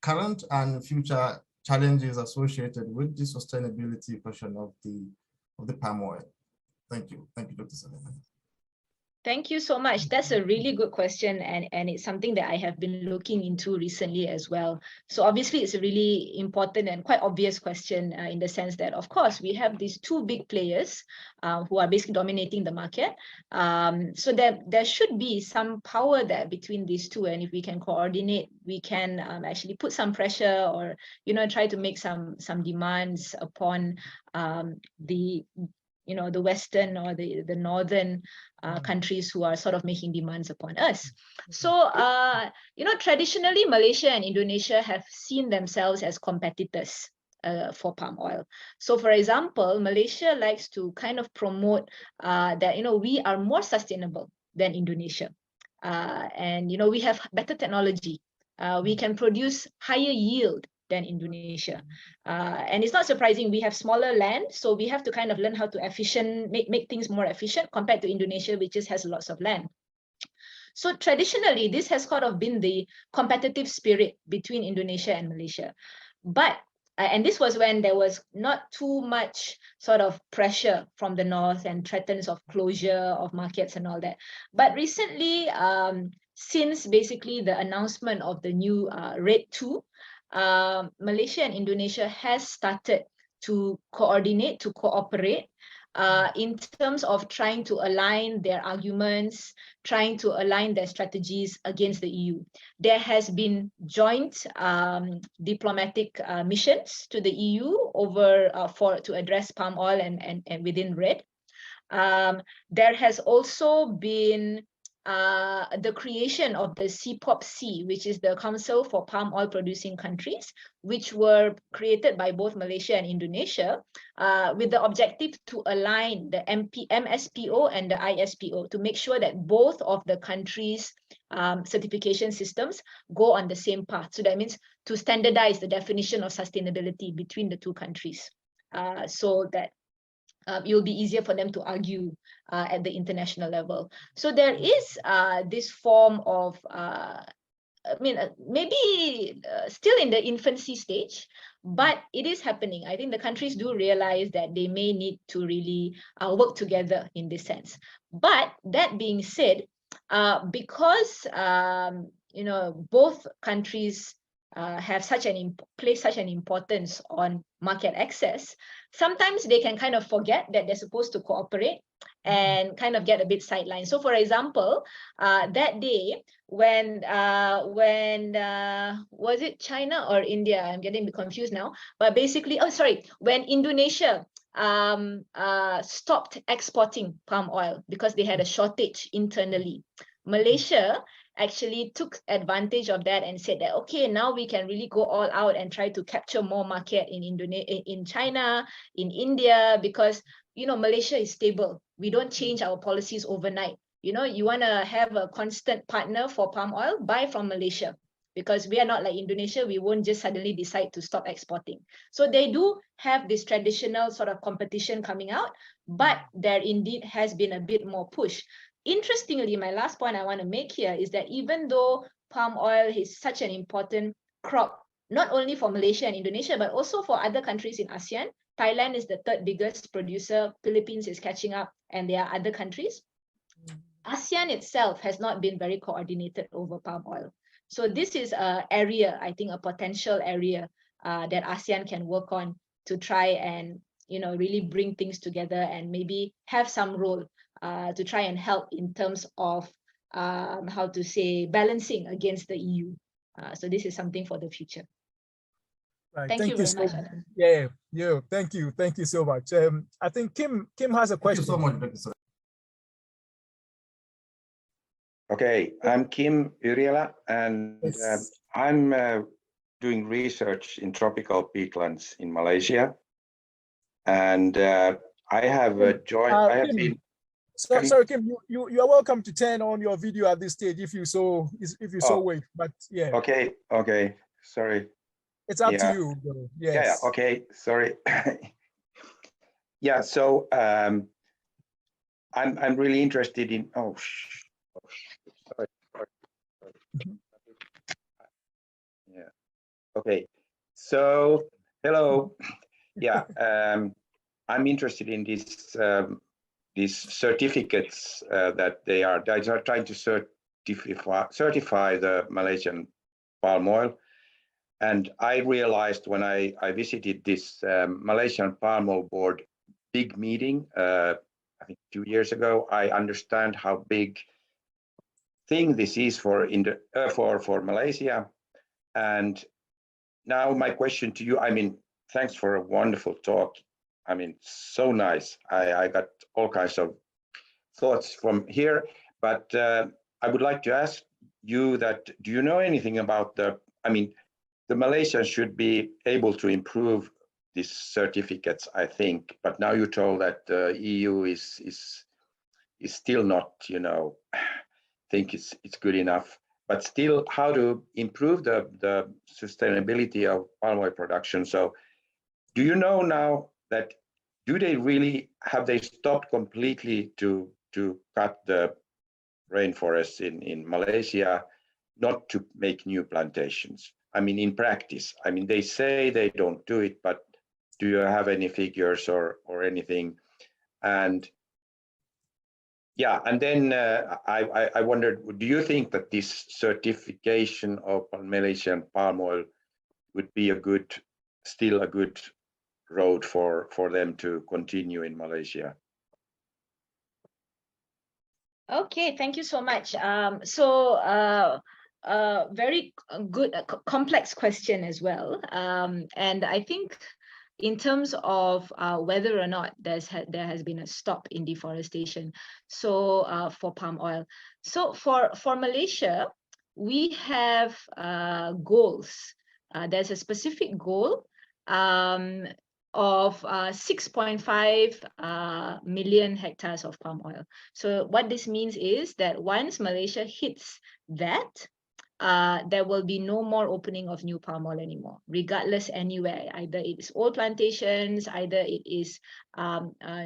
current and future challenges associated with the sustainability question of the palm oil? Thank you, Dr. Helena. Thank you so much. That's a really good question, and it's something that I have been looking into recently as well. So obviously, it's a really important and quite obvious question in the sense that, of course, we have these two big players who are basically dominating the market. So there should be some power there between these two, and if we can coordinate, we can actually put some pressure, or try to make some demands upon the Western or the Northern countries who are sort of making demands upon us. So, traditionally, Malaysia and Indonesia have seen themselves as competitors for palm oil. So, for example, Malaysia likes to kind of promote that, we are more sustainable than Indonesia. And, we have better technology. We can produce higher yield than Indonesia. And it's not surprising, we have smaller land, so we have to kind of learn how to make things more efficient compared to Indonesia, which just has lots of land. So traditionally, this has sort of been the competitive spirit between Indonesia and Malaysia. But, and this was when there was not too much sort of pressure from the north and threats of closure of markets and all that. But recently, since basically the announcement of the new RED 2, Malaysia and Indonesia has started to coordinate, to cooperate in terms of trying to align their arguments, trying to align their strategies against the EU. There has been joint diplomatic missions to the EU to address palm oil and within RED. There has also been the creation of the CPOP-C, which is the Council for Palm Oil Producing Countries, which were created by both Malaysia and Indonesia with the objective to align the MSPO and the ISPO to make sure that both of the countries' certification systems go on the same path. So that means to standardize the definition of sustainability between the two countries so that it will be easier for them to argue at the international level. So there is this form of, maybe still in the infancy stage, but it is happening. I think the countries do realize that they may need to really work together in this sense. But that being said, because both countries have place such an importance on market access, sometimes they can kind of forget that they're supposed to cooperate and kind of get a bit sidelined. So, for example, that day when was it China or India? I'm getting confused now. But basically, when Indonesia stopped exporting palm oil because they had a shortage internally, Malaysia actually took advantage of that and said that, okay, now we can really go all out and try to capture more market in China, in India, because, Malaysia is stable. We don't change our policies overnight. You want to have a constant partner for palm oil, buy from Malaysia, because we are not like Indonesia. We won't just suddenly decide to stop exporting. So they do have this traditional sort of competition coming out, but there indeed has been a bit more push. Interestingly, my last point I want to make here is that even though palm oil is such an important crop, not only for Malaysia and Indonesia, but also for other countries in ASEAN, Thailand is the third biggest producer, Philippines is catching up, and there are other countries. ASEAN itself has not been very coordinated over palm oil. So this is an area, I think, a potential area that ASEAN can work on to try and, really bring things together and maybe have some role to try and help in terms of balancing against the EU. So this is something for the future. Right. Thank you very so much, Adam. Yeah, thank you so much. I think Kim has a question. Thank you so much, Dr. Sir. Okay, I'm Kim Yrjälä, and Yes. I'm doing research in tropical peatlands in Malaysia. And I have joined, I have Kim, been. Sorry, Kim, you are welcome to turn on your video at this stage if you so wish. But yeah. Okay, sorry. It's up to you, though. Yes. Yeah, okay, sorry. Yeah, so I'm really interested in, sorry. Yeah, okay, so hello. Yeah, I'm interested in these certificates that they are trying to certify the Malaysian palm oil. And I realized when I visited this Malaysian Palm Oil Board big meeting, I think 2 years ago, I understand how big thing this is for Malaysia. And now my question to you, I mean, thanks for a wonderful talk. I mean, so nice. I got all kinds of thoughts from here, but I would like to ask you that, do you know anything about the Malaysians should be able to improve these certificates, I think, but now you're told that the EU is still not, think it's good enough, but still how to improve the sustainability of palm oil production. So do you know now that, have they stopped completely to cut the rainforests in Malaysia, not to make new plantations? I mean, in practice, I mean, they say they don't do it, but do you have any figures or anything? And yeah, and then I wondered, do you think that this certification of Malaysian palm oil would be still a good road for them to continue in Malaysia? Okay, thank you so much. Very good, complex question as well. And I think in terms of whether or not there has been a stop in deforestation, so for palm oil. So for Malaysia, we have goals. There's a specific goal of 6.5 million hectares of palm oil. So what this means is that once Malaysia hits that, there will be no more opening of new palm oil anymore, regardless anywhere. Either it is old plantations, either it is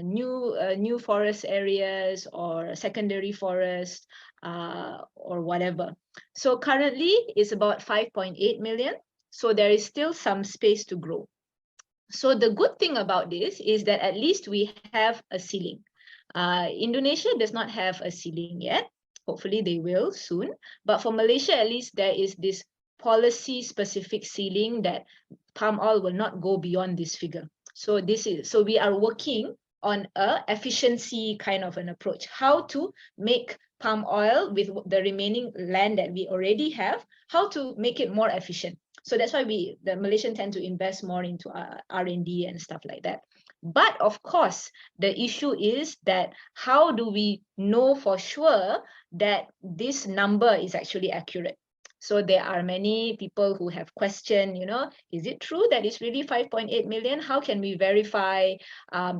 new forest areas or secondary forest or whatever. So currently it's about 5.8 million. So there is still some space to grow. So the good thing about this is that at least we have a ceiling. Indonesia does not have a ceiling yet. Hopefully they will soon. But for Malaysia, at least there is this policy-specific ceiling that palm oil will not go beyond this figure. So we are working on a efficiency kind of an approach. How to make palm oil with the remaining land that we already have, how to make it more efficient. So that's why the Malaysians tend to invest more into R&D and stuff like that. But of course, the issue is that how do we know for sure that this number is actually accurate? So there are many people who have questioned, is it true that it's really 5.8 million? How can we verify?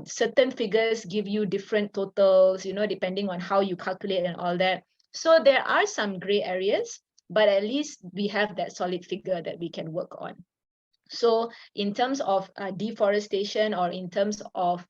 Certain figures give you different totals, depending on how you calculate and all that. So there are some gray areas, but at least we have that solid figure that we can work on. So in terms of deforestation, or in terms of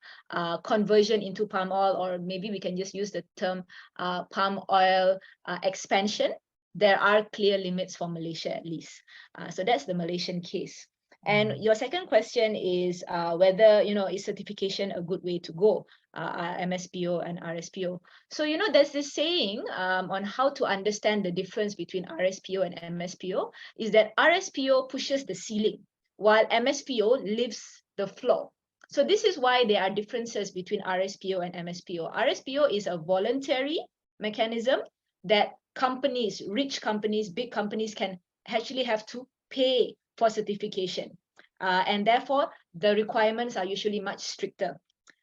conversion into palm oil, or maybe we can just use the term palm oil expansion, there are clear limits for Malaysia at least. So that's the Malaysian case. And your second question is whether, is certification a good way to go, MSPO and RSPO. So, there's this saying on how to understand the difference between RSPO and MSPO is that RSPO pushes the ceiling, while MSPO lifts the floor. So this is why there are differences between RSPO and MSPO. RSPO is a voluntary mechanism that companies, rich companies, big companies can actually have to pay for certification. and therefore the requirements are usually much stricter.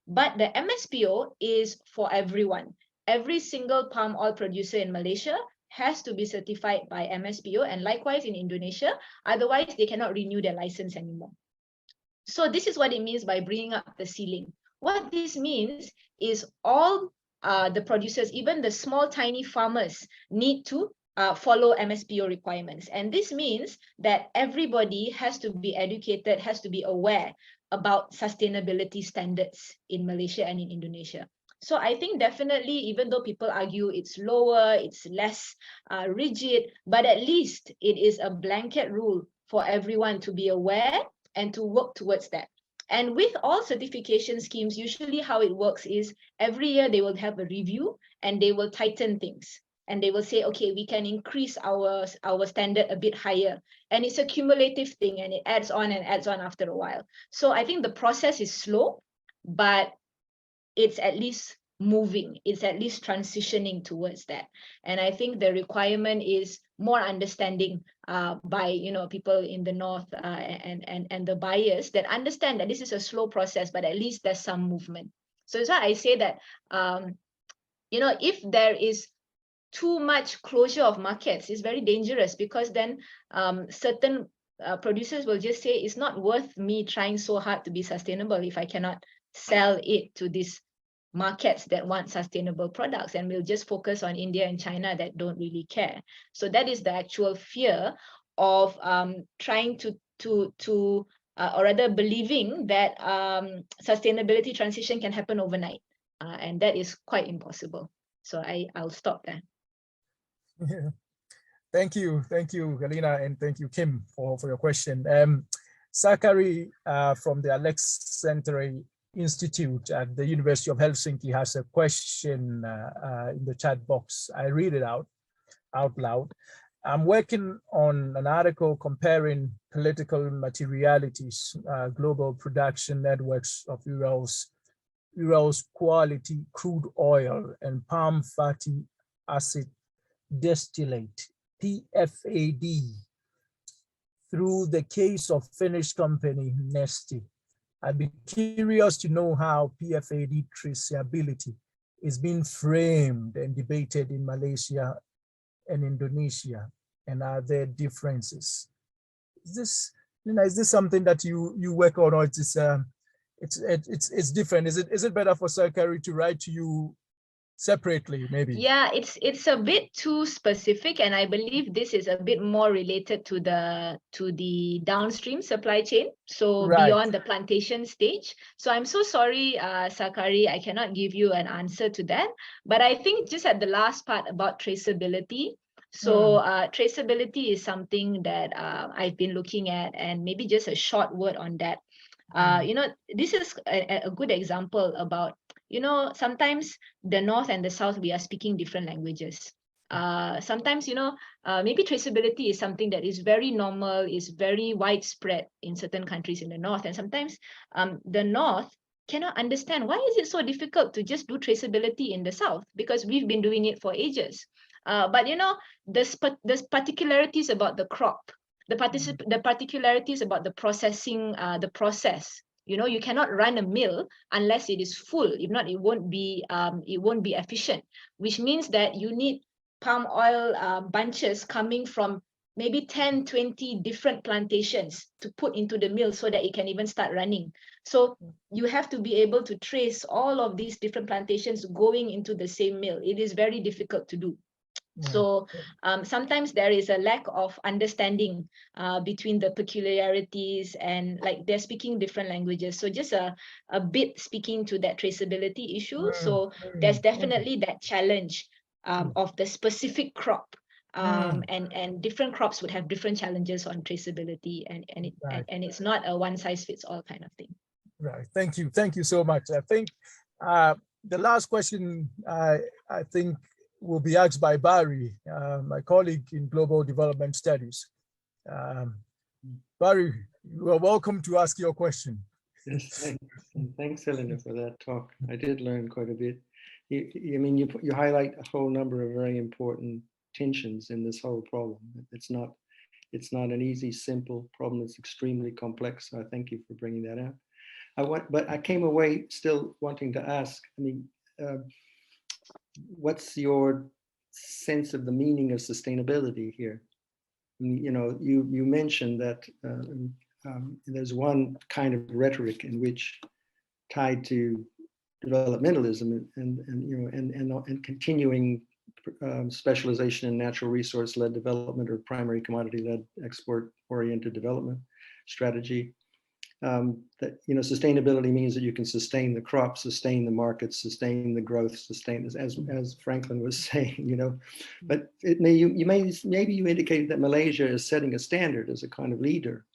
But the MSPO is for everyone. Every single palm oil producer in Malaysia has to be certified by MSPO, and likewise in Indonesia, otherwise they cannot renew their license anymore. So this is what it means by bringing up the ceiling. What this means is all the producers, even the small tiny farmers, need to follow MSPO requirements. And this means that everybody has to be educated, has to be aware about sustainability standards in Malaysia and in Indonesia. So I think definitely, even though people argue it's lower, it's less rigid, but at least it is a blanket rule for everyone to be aware and to work towards that. And with all certification schemes, usually how it works is every year they will have a review and they will tighten things. And they will say, okay, we can increase our standard a bit higher. And it's a cumulative thing, and it adds on and adds on after a while. So I think the process is slow, but it's at least moving, it's at least transitioning towards that. And I think the requirement is more understanding by people in the north and the buyers that understand that this is a slow process, but at least there's some movement. So that's why I say that if there is too much closure of markets, it's very dangerous, because then certain producers will just say it's not worth me trying so hard to be sustainable if I cannot sell it to these markets that want sustainable products, and we'll just focus on India and China that don't really care. So that is the actual fear of trying to or rather believing that sustainability transition can happen overnight, and that is quite impossible. So I'll stop there. Yeah. Thank you, Helena, and thank you, Kim, for your question. Zachary from the Alexandria Institute at the University of Helsinki has a question in the chat box. I read it out loud. I'm working on an article comparing political materialities, global production networks of Urals quality crude oil and palm fatty acid distillate, PFAD, through the case of Finnish company Neste. I'd be curious to know how PFAD traceability is being framed and debated in Malaysia and Indonesia, and are there differences? Is this something that you work on, or it's different? Is it better for Zachary to write to you separately, maybe? Yeah, it's a bit too specific, and I believe this is a bit more related to the downstream supply chain, so right, beyond the plantation stage. So I'm so sorry, Zachary, I cannot give you an answer to that. But I think just at the last part about traceability. So traceability is something that I've been looking at, and maybe just a short word on that. This is a good example about, sometimes the North and the South, we are speaking different languages. Sometimes, maybe traceability is something that is very normal, is very widespread in certain countries in the North. And sometimes the North cannot understand, why is it so difficult to just do traceability in the South? Because we've been doing it for ages. But, there's particularities about the crop, the particularities about the processing, the process. You cannot run a mill unless it is full. If not, it won't be efficient, which means that you need palm oil bunches coming from maybe 10, 20 different plantations to put into the mill so that it can even start running. So you have to be able to trace all of these different plantations going into the same mill. It is very difficult to do. So sometimes there is a lack of understanding between the peculiarities, and like they're speaking different languages. So just a bit speaking to that traceability issue. So there's definitely that challenge of the specific crop. And different crops would have different challenges on traceability, and it's not a one size fits all kind of thing. Right. Thank you so much. I think the last question I think will be asked by Barry, my colleague in Global Development Studies. Barry, you are welcome to ask your question. Yes, thanks. And thanks, Helena, for that talk. I did learn quite a bit. You highlight a whole number of very important tensions in this whole problem. It's not it's not an easy, simple problem. It's extremely complex. So I thank you for bringing that out. But I came away still wanting to ask, I mean, what's your sense of the meaning of sustainability here? I mean, you know, you mentioned that there's one kind of rhetoric in which tied to developmentalism and continuing specialization in natural resource-led development or primary commodity-led export-oriented development strategy. That, you know, sustainability means that you can sustain the crop, sustain the markets, sustain the growth, sustain, as Franklin was saying, you know. But it maybe you indicated that Malaysia is setting a standard as a kind of leader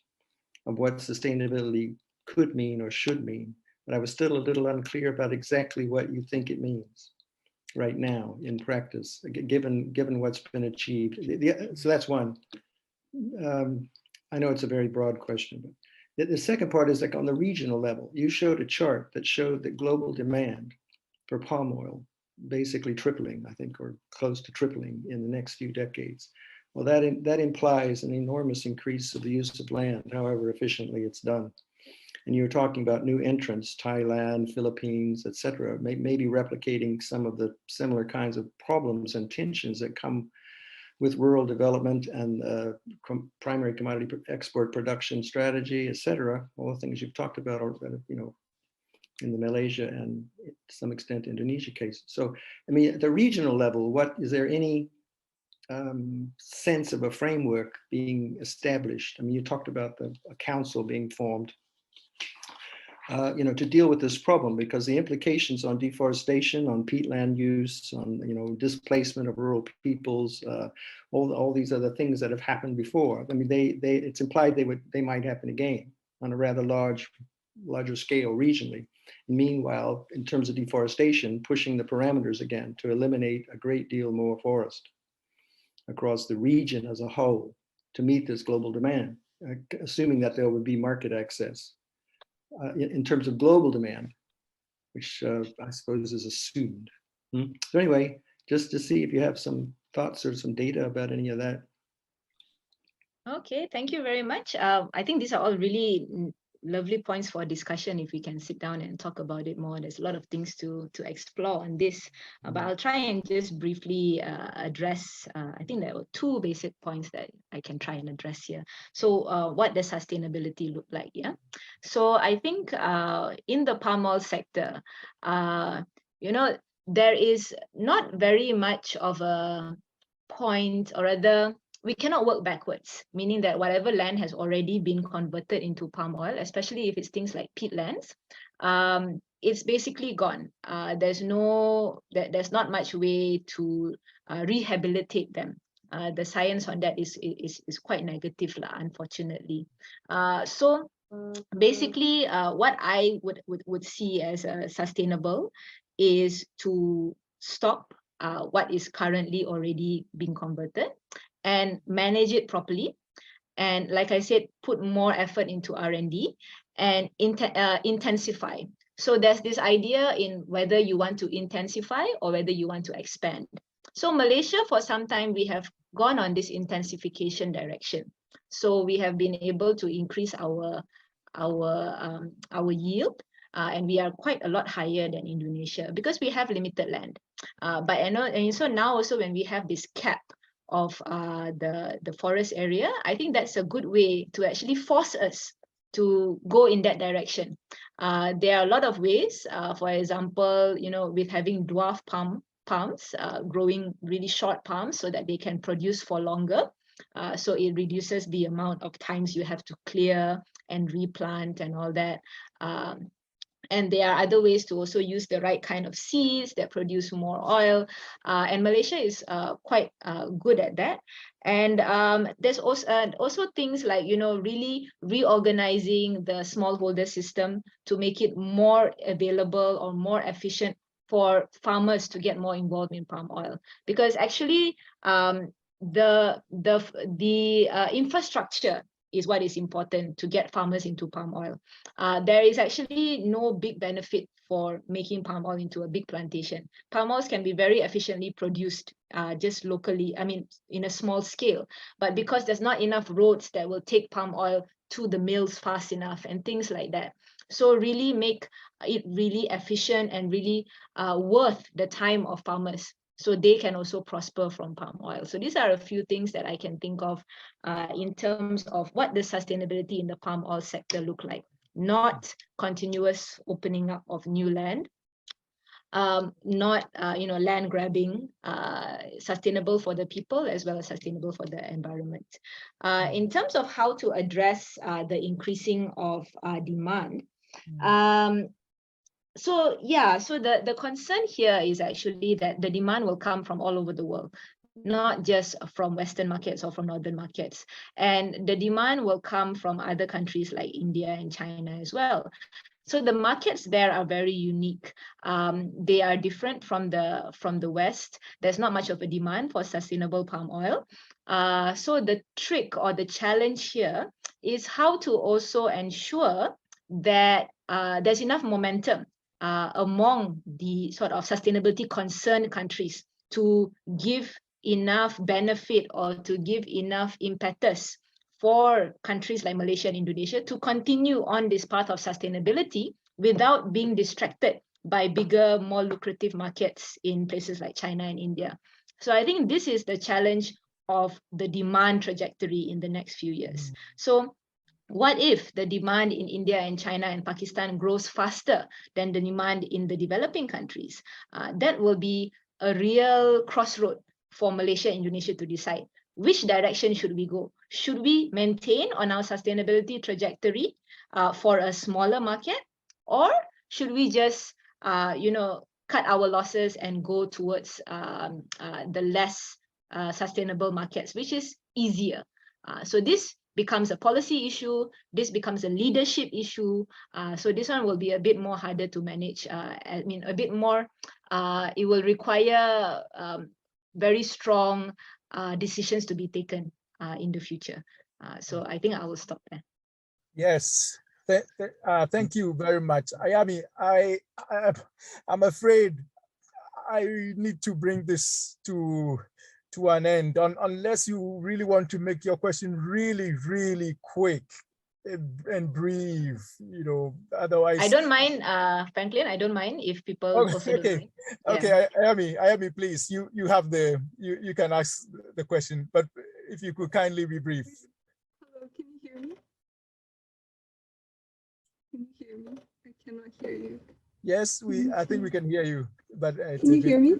of what sustainability could mean or should mean. But I was still a little unclear about exactly what you think it means right now in practice, given what's been achieved. So that's one. I know it's a very broad question, but the second part is like on the regional level. You showed a chart that showed that global demand for palm oil basically tripling, I think, or close to tripling in the next few decades. Well, that implies an enormous increase of the use of land, however efficiently it's done. And you're talking about new entrants, Thailand, Philippines, et cetera, maybe replicating some of the similar kinds of problems and tensions that come with rural development and primary commodity export production strategy, et cetera, all the things you've talked about, you know, in the Malaysia and to some extent Indonesia case. So, I mean, at the regional level, is there any sense of a framework being established? I mean, you talked about a council being formed, you know, to deal with this problem, because the implications on deforestation, on peatland use, on, you know, displacement of rural peoples, all these other things that have happened before. I mean, it's implied they might happen again on a rather larger scale regionally. And meanwhile, in terms of deforestation, pushing the parameters again to eliminate a great deal more forest across the region as a whole to meet this global demand, assuming that there would be market access. In terms of global demand, which I suppose is assumed. So anyway, just to see if you have some thoughts or some data about any of that. Okay, thank you very much. I think these are all really lovely points for discussion if we can sit down and talk about it more. There's a lot of things to explore on this, but I'll try and just briefly address, I think there were two basic points that I can try and address here. So what does sustainability look like? Yeah. So I think in the palm oil sector, you know, there is not very much of a point, or rather, we cannot work backwards, meaning that whatever land has already been converted into palm oil, especially if it's things like peatlands, it's basically gone. There's not much way to rehabilitate them. The science on that is quite negative, unfortunately. So basically, what I would see as sustainable is to stop what is currently already being converted and manage it properly. And like I said, put more effort into R&D and intensify. So there's this idea in whether you want to intensify or whether you want to expand. So Malaysia, for some time, we have gone on this intensification direction. So we have been able to increase our yield, and we are quite a lot higher than Indonesia because we have limited land. But and so now also when we have this cap of the forest area, I think that's a good way to actually force us to go in that direction. There are a lot of ways, for example, you know, with having dwarf palms, growing really short palms so that they can produce for longer. So it reduces the amount of times you have to clear and replant and all that. And there are other ways to also use the right kind of seeds that produce more oil. And Malaysia is quite good at that. And there's also things like, you know, really reorganizing the smallholder system to make it more available or more efficient for farmers to get more involved in palm oil. Because actually, the infrastructure is what is important to get farmers into palm oil. There is actually no big benefit for making palm oil into a big plantation. Palm oils can be very efficiently produced just locally, I mean, in a small scale, but because there's not enough roads that will take palm oil to the mills fast enough and things like that. So really make it really efficient and really worth the time of farmers, so they can also prosper from palm oil. So these are a few things that I can think of in terms of what the sustainability in the palm oil sector look like. Not continuous opening up of new land, not land grabbing, sustainable for the people as well as sustainable for the environment. In terms of how to address the increasing of demand, so the concern here is actually that the demand will come from all over the world, not just from Western markets or from Northern markets. And the demand will come from other countries like India and China as well. So the markets there are very unique. They are different from the West. There's not much of a demand for sustainable palm oil. So the trick or the challenge here is how to also ensure that there's enough momentum among the sort of sustainability concerned countries to give enough benefit or to give enough impetus for countries like Malaysia and Indonesia to continue on this path of sustainability without being distracted by bigger, more lucrative markets in places like China and India. So I think this is the challenge of the demand trajectory in the next few years. So what if the demand in India and China and Pakistan grows faster than the demand in the developing countries? That will be a real crossroad for Malaysia and Indonesia to decide. Which direction should we go? Should we maintain on our sustainability trajectory for a smaller market? Or should we just, cut our losses and go towards the less sustainable markets, which is easier? So this becomes a policy issue. This becomes a leadership issue. So this one will be a bit more harder to manage. I mean, a bit more, it will require very strong decisions to be taken in the future. So I think I will stop there. Yes, thank you very much. Ayami, I'm afraid I need to bring this to an end, unless you really want to make your question really, really quick and brief, otherwise. I don't mind, Franklin, I don't mind if people also don't mind. Okay, Ayami, please, you have you can ask the question, but if you could kindly be brief. Hello, can you hear me? Can you hear me? I cannot hear you. Yes, I think we can hear you, but can you hear me?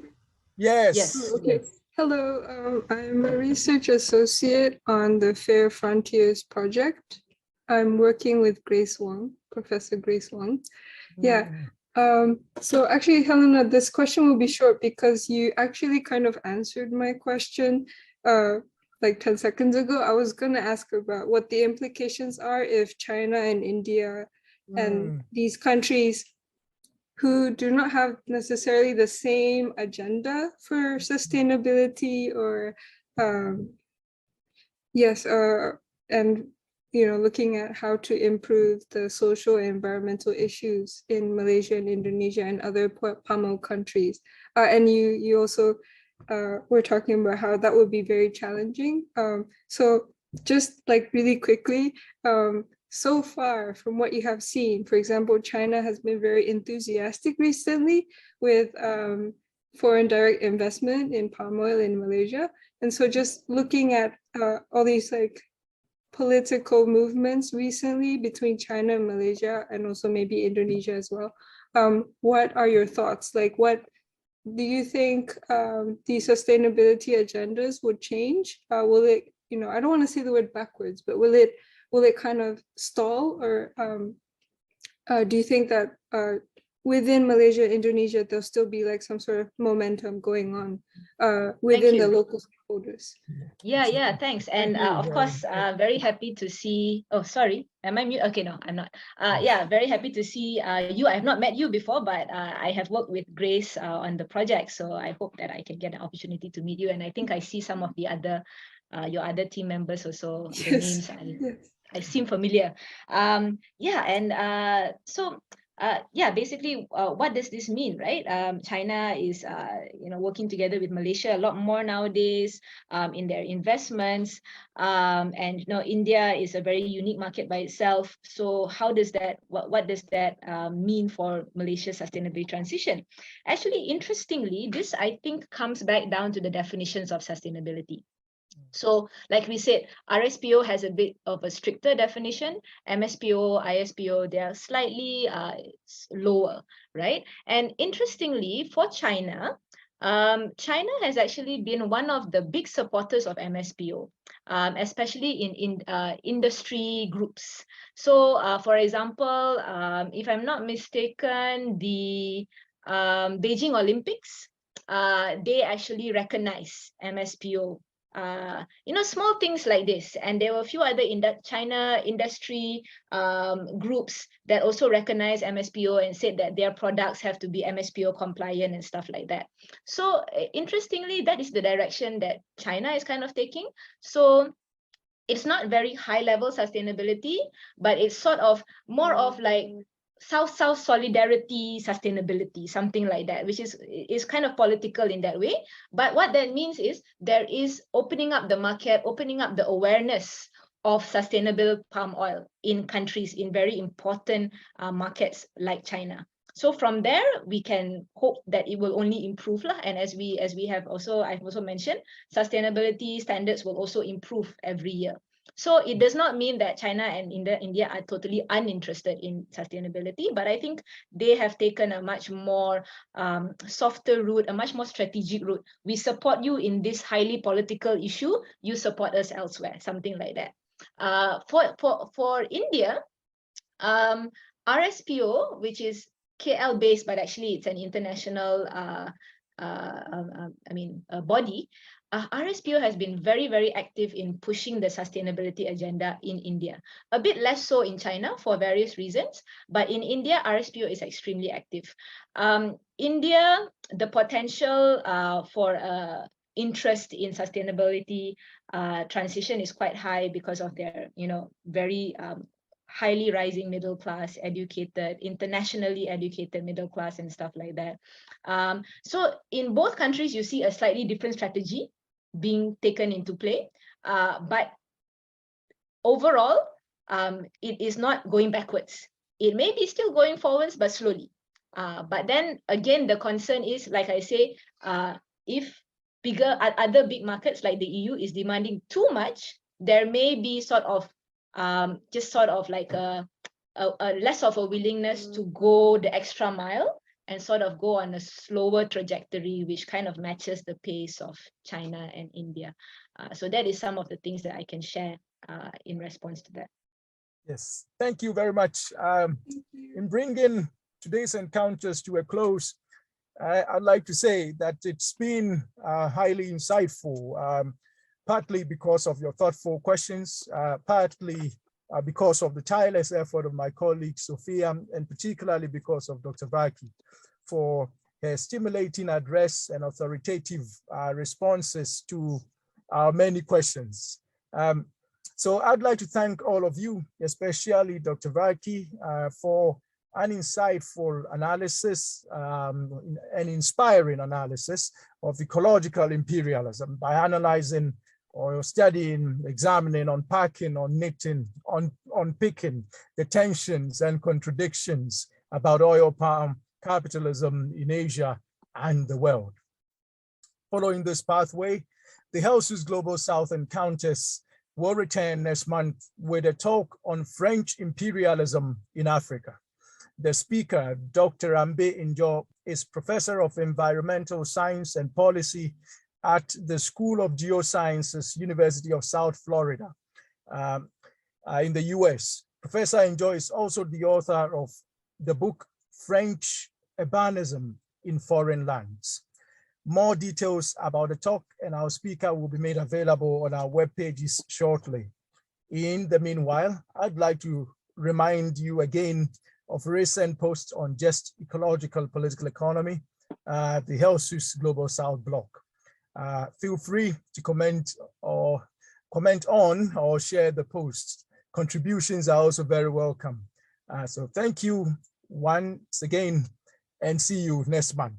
Yes. Oh, okay. Yes. Hello, I'm a research associate on the Fair Frontiers project. I'm working with Grace Wong, Professor Grace Wong. Yeah. So actually, Helena, this question will be short because you actually kind of answered my question like 10 seconds ago. I was going to ask about what the implications are if China and India and these countries who do not have necessarily the same agenda for sustainability or and looking at how to improve the social and environmental issues in Malaysia and Indonesia and other palm oil countries. And you also were talking about how that would be very challenging. So just like really quickly, so far from what you have seen, for example, China has been very enthusiastic recently with foreign direct investment in palm oil in Malaysia. And so just looking at all these like political movements recently between China and Malaysia and also maybe Indonesia as well, what are your thoughts? Like, what do you think the sustainability agendas would change? Will it, I don't want to say the word backwards, but will it kind of stall, or do you think that within Malaysia, Indonesia, there'll still be like some sort of momentum going on within the local stakeholders? Yeah, thanks. And of course, very happy to see, oh, sorry, am I mute? Okay, no, I'm not. Yeah, very happy to see you. I have not met you before, but I have worked with Grace on the project. So I hope that I can get an opportunity to meet you. And I think I see some of the other, your other team members also, the names I seem familiar. Yeah, and basically, what does this mean, right? China is, working together with Malaysia a lot more nowadays in their investments, and India is a very unique market by itself. So how does that? What does that mean for Malaysia's sustainability transition? Actually, interestingly, this I think comes back down to the definitions of sustainability. So like we said, RSPO has a bit of a stricter definition. MSPO, ISPO, they are slightly lower, right? And interestingly, for China, China has actually been one of the big supporters of MSPO, especially in industry groups. So for example, if I'm not mistaken, the Beijing Olympics, they actually recognize MSPO. Small things like this, and there were a few other China industry groups that also recognize MSPO and said that their products have to be MSPO compliant and stuff like that. So interestingly, that is the direction that China is kind of taking. So it's not very high level sustainability, but it's sort of more of like South-South solidarity, sustainability, something like that, which is kind of political in that way. But what that means is there is opening up the market, opening up the awareness of sustainable palm oil in countries, in very important markets like China. So from there, we can hope that it will only improve. And as I've also mentioned, sustainability standards will also improve every year. So it does not mean that China and India are totally uninterested in sustainability, but I think they have taken a much more softer route, a much more strategic route. We support you in this highly political issue, you support us elsewhere, something like that. For India, RSPO, which is KL based, but actually it's an international body. RSPO has been very, very active in pushing the sustainability agenda in India. A bit less so in China for various reasons, but in India, RSPO is extremely active. India, the potential for interest in sustainability transition is quite high because of their, very highly rising middle class, educated, internationally educated middle class and stuff like that. So in both countries, you see a slightly different strategy being taken into play. But overall, it is not going backwards. It may be still going forwards, but slowly. But then again, the concern is, like I say, if other big markets like the EU is demanding too much, there may be sort of like a less of a willingness to go the extra mile and sort of go on a slower trajectory, which kind of matches the pace of China and India. So that is some of the things that I can share in response to that. Yes, thank you very much. In bringing today's encounters to a close, I'd like to say that it's been highly insightful, partly because of your thoughtful questions, partly because of the tireless effort of my colleague Sophia, and particularly because of Dr. Varkkey for her stimulating address and authoritative responses to our many questions. So I'd like to thank all of you, especially Dr. Varkkey, for an insightful analysis, an inspiring analysis of ecological imperialism by analyzing or studying, examining, unpacking, unpicking the tensions and contradictions about oil palm capitalism in Asia and the world. Following this pathway, the HELSUS Global South Encounters will return next month with a talk on French imperialism in Africa. The speaker, Dr. Ambe Injo, is Professor of Environmental Science and Policy at the School of Geosciences, University of South Florida in the US. Professor Injo is also the author of the book, French Urbanism in Foreign Lands. More details about the talk and our speaker will be made available on our web pages shortly. In the meanwhile, I'd like to remind you again of recent posts on just ecological political economy, the HELSUS Global South blog. Feel free to comment on or share the posts contributions are also very welcome. So thank you once again, and see you next month.